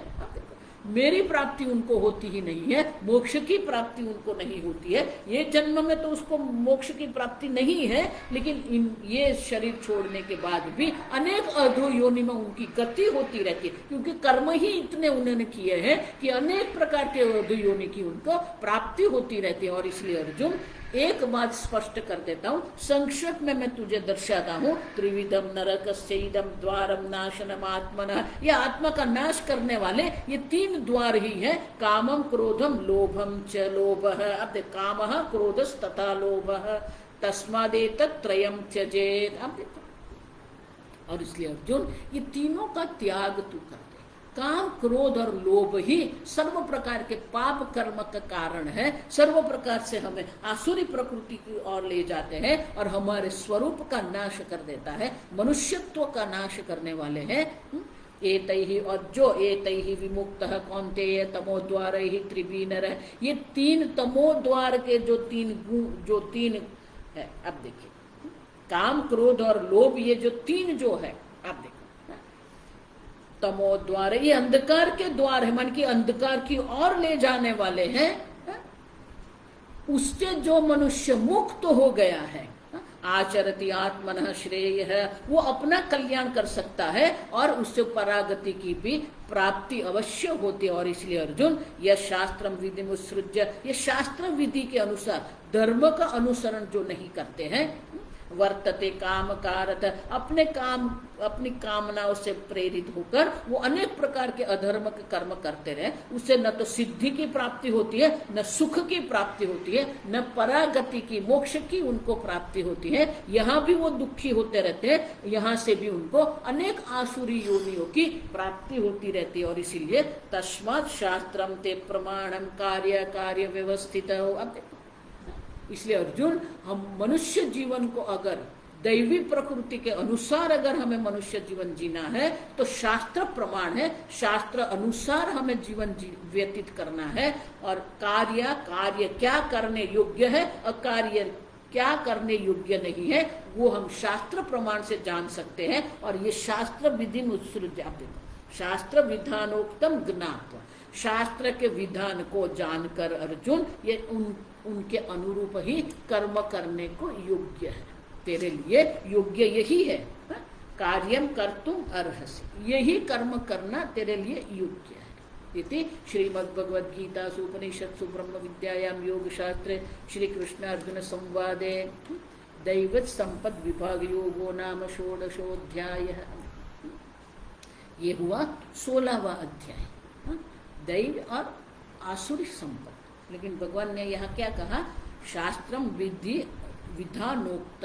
मेरी प्राप्ति उनको होती ही नहीं है, मोक्ष की प्राप्ति उनको नहीं होती है। ये जन्म में तो उसको मोक्ष की प्राप्ति नहीं है, लेकिन ये शरीर छोड़ने के बाद भी अनेक अधो योनि में उनकी गति होती रहती है, क्योंकि कर्म ही इतने उन्होंने किए हैं कि अनेक प्रकार के अधो योनि की उनको प्राप्ति होती रहती है। और इसलिए अर्जुन एक बात स्पष्ट कर देता हूं, संक्षेप में मैं तुझे दर्शाता हूं, त्रिविधम नरकस्यैदम द्वारम नाशनम आत्मनः, ये आत्मा का नाश करने वाले ये 3 द्वार ही हैं, कामम क्रोधम लोभम च लोभः। अब कामः क्रोधस् तथा लोभः, तस्मादेतत् त्रयं त्यजेत्। अब देखो, और इसलिए अर्जुन ये तीनों का त्याग तू कर दे। काम, क्रोध और लोभ ही सर्व प्रकार के पाप कर्म का कारण है, सर्व प्रकार से हमें आसुरी प्रकृति की ओर ले जाते हैं और हमारे स्वरूप का नाश कर देता है, मनुष्यत्व का नाश करने वाले हैं। एतैहि, और जो एतैहि विमुक्तः कौन्तेय तमोद्वारैहि त्रिभिर्नरः, ये 3 तमोद्वार के जो 3 है। अब देखिए, काम, क्रोध और लोभ, ये जो 3 जो है, अब देखिए, तमोद्वार ये अंधकार के द्वार है, मन की अंधकार की ओर ले जाने वाले हैं। उससे जो मनुष्य मुक्त हो गया है, आचरति आत्मनः श्रेय है, वो अपना कल्याण कर सकता है और उससे परागति की भी प्राप्ति अवश्य होती है। और इसलिए अर्जुन, यह शास्त्रम विधि मुत्सृज्य, ये शास्त्र विधि के अनुसार धर्म का अनुसरण जो नहीं करते हैं, वर्तते काम कारत, अपनी कामनाओं से प्रेरित होकर वो अनेक प्रकार के अधर्म के कर्म करते रहे, उससे न तो सिद्धि की प्राप्ति होती है, न सुख की प्राप्ति होती है, न परागति की, मोक्ष की उनको प्राप्ति होती है। यहाँ भी वो दुखी होते रहते हैं, यहाँ से भी उनको अनेक आसुरी योनियों की प्राप्ति होती रहती है। और इसीलिए तस्मात् शास्त्रम ते प्रमाणम कार्य कार्य व्यवस्थित हो। अब देखो, इसलिए अर्जुन, हम मनुष्य जीवन को अगर दैवी प्रकृति के अनुसार अगर हमें मनुष्य जीवन जीना है तो शास्त्र प्रमाण है, शास्त्र अनुसार हमें जीवन व्यतीत करना है। और कार्य क्या करने योग्य है, अकार्य क्या करने योग्य नहीं है, वो हम शास्त्र प्रमाण से जान सकते हैं। और ये शास्त्र विधि उत्सृज्यापित, शास्त्र विधानोक्तम ज्ञात्वा, शास्त्र के विधान को जानकर अर्जुन ये उनके अनुरूप ही कर्म करने को योग्य है। तेरे लिए योग्य यही है, कार्यम कर्तुम अर्हसि, यही कर्म करना तेरे लिए योग्य है। इति श्रीमद्भगवद्गीतासु उपनिषत्सु ब्रह्म विद्यायां योग शास्त्रे श्री कृष्ण अर्जुन संवादे दैवत संपद विभाग योगो नाम षोडशोऽध्यायः। ये हुआ 16वां अध्याय, दैव और आसुरी संपद। लेकिन भगवान ने यहाँ क्या कहा, शास्त्रम विधि विधानोक्त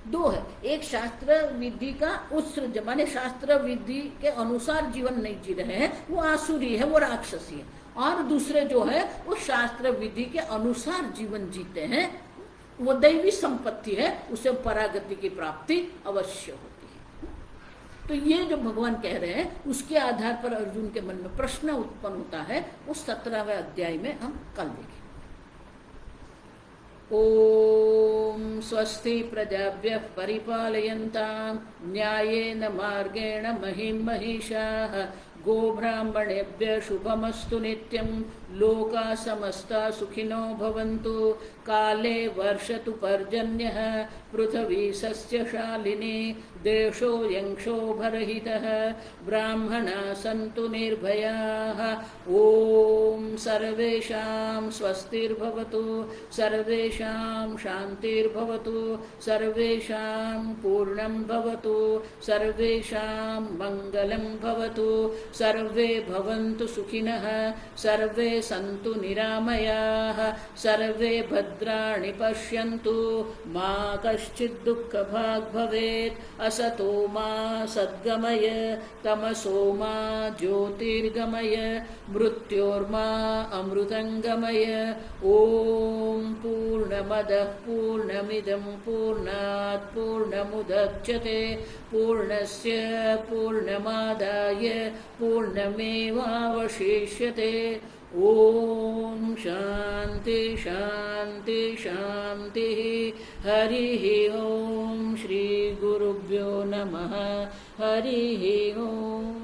दो है। एक शास्त्र विधि का उत्सृज माने शास्त्र विधि के अनुसार जीवन नहीं जी रहे हैं, वो आसुरी है, वो राक्षसी है। और दूसरे जो है वो शास्त्र विधि के अनुसार जीवन जीते हैं, वो दैवी संपत्ति है, उसे परागति की प्राप्ति अवश्य होती है। तो ये जो भगवान कह रहे हैं उसके आधार पर अर्जुन के मन में प्रश्न उत्पन्न होता है, वो 17वें अध्याय में हम कल देखें। ओम स्वस्ति प्रजाभ्यः परिपालयन्तां न्यायेन मार्गेण महिं महिषाः गोब्राह्मणेभ्यः शुभमस्तु नित्यं लोकाः समस्ताः सुखिनो भवन्तु काले वर्षतु पर्जन्यः पृथिवी सस्यशालिनी देशोऽयं क्षोभरहितः ब्राह्मणाः सन्तु निर्भयाः ॐ सर्वेषां स्वस्तिर्भवतु सर्वेषां शान्तिर्भवतु सर्वेषां पूर्णं भवतु सर्वेषां मङ्गलं भवतु सर्वे भवन्तु सुखिनः सर्वे सन्तु निरामयाः सर्वे भद्राणि पश्यन्तु मा कश्चित् दुःखभाग् भवेत् असतो मा सद्गमय तमसो मा ज्योतिर्गमय मृत्योर्मा अमृतङ्गमय ॐ पूर्णमदः पूर्णमिदं पूर्णात् पूर्णमुदच्यते पूर्णस्य पूर्णमादाय पूर्णमेवावशिष्यते ओम शांति शांति शांति। हरिः ओम श्री गुरुभ्यो नमः। हरिः ओम।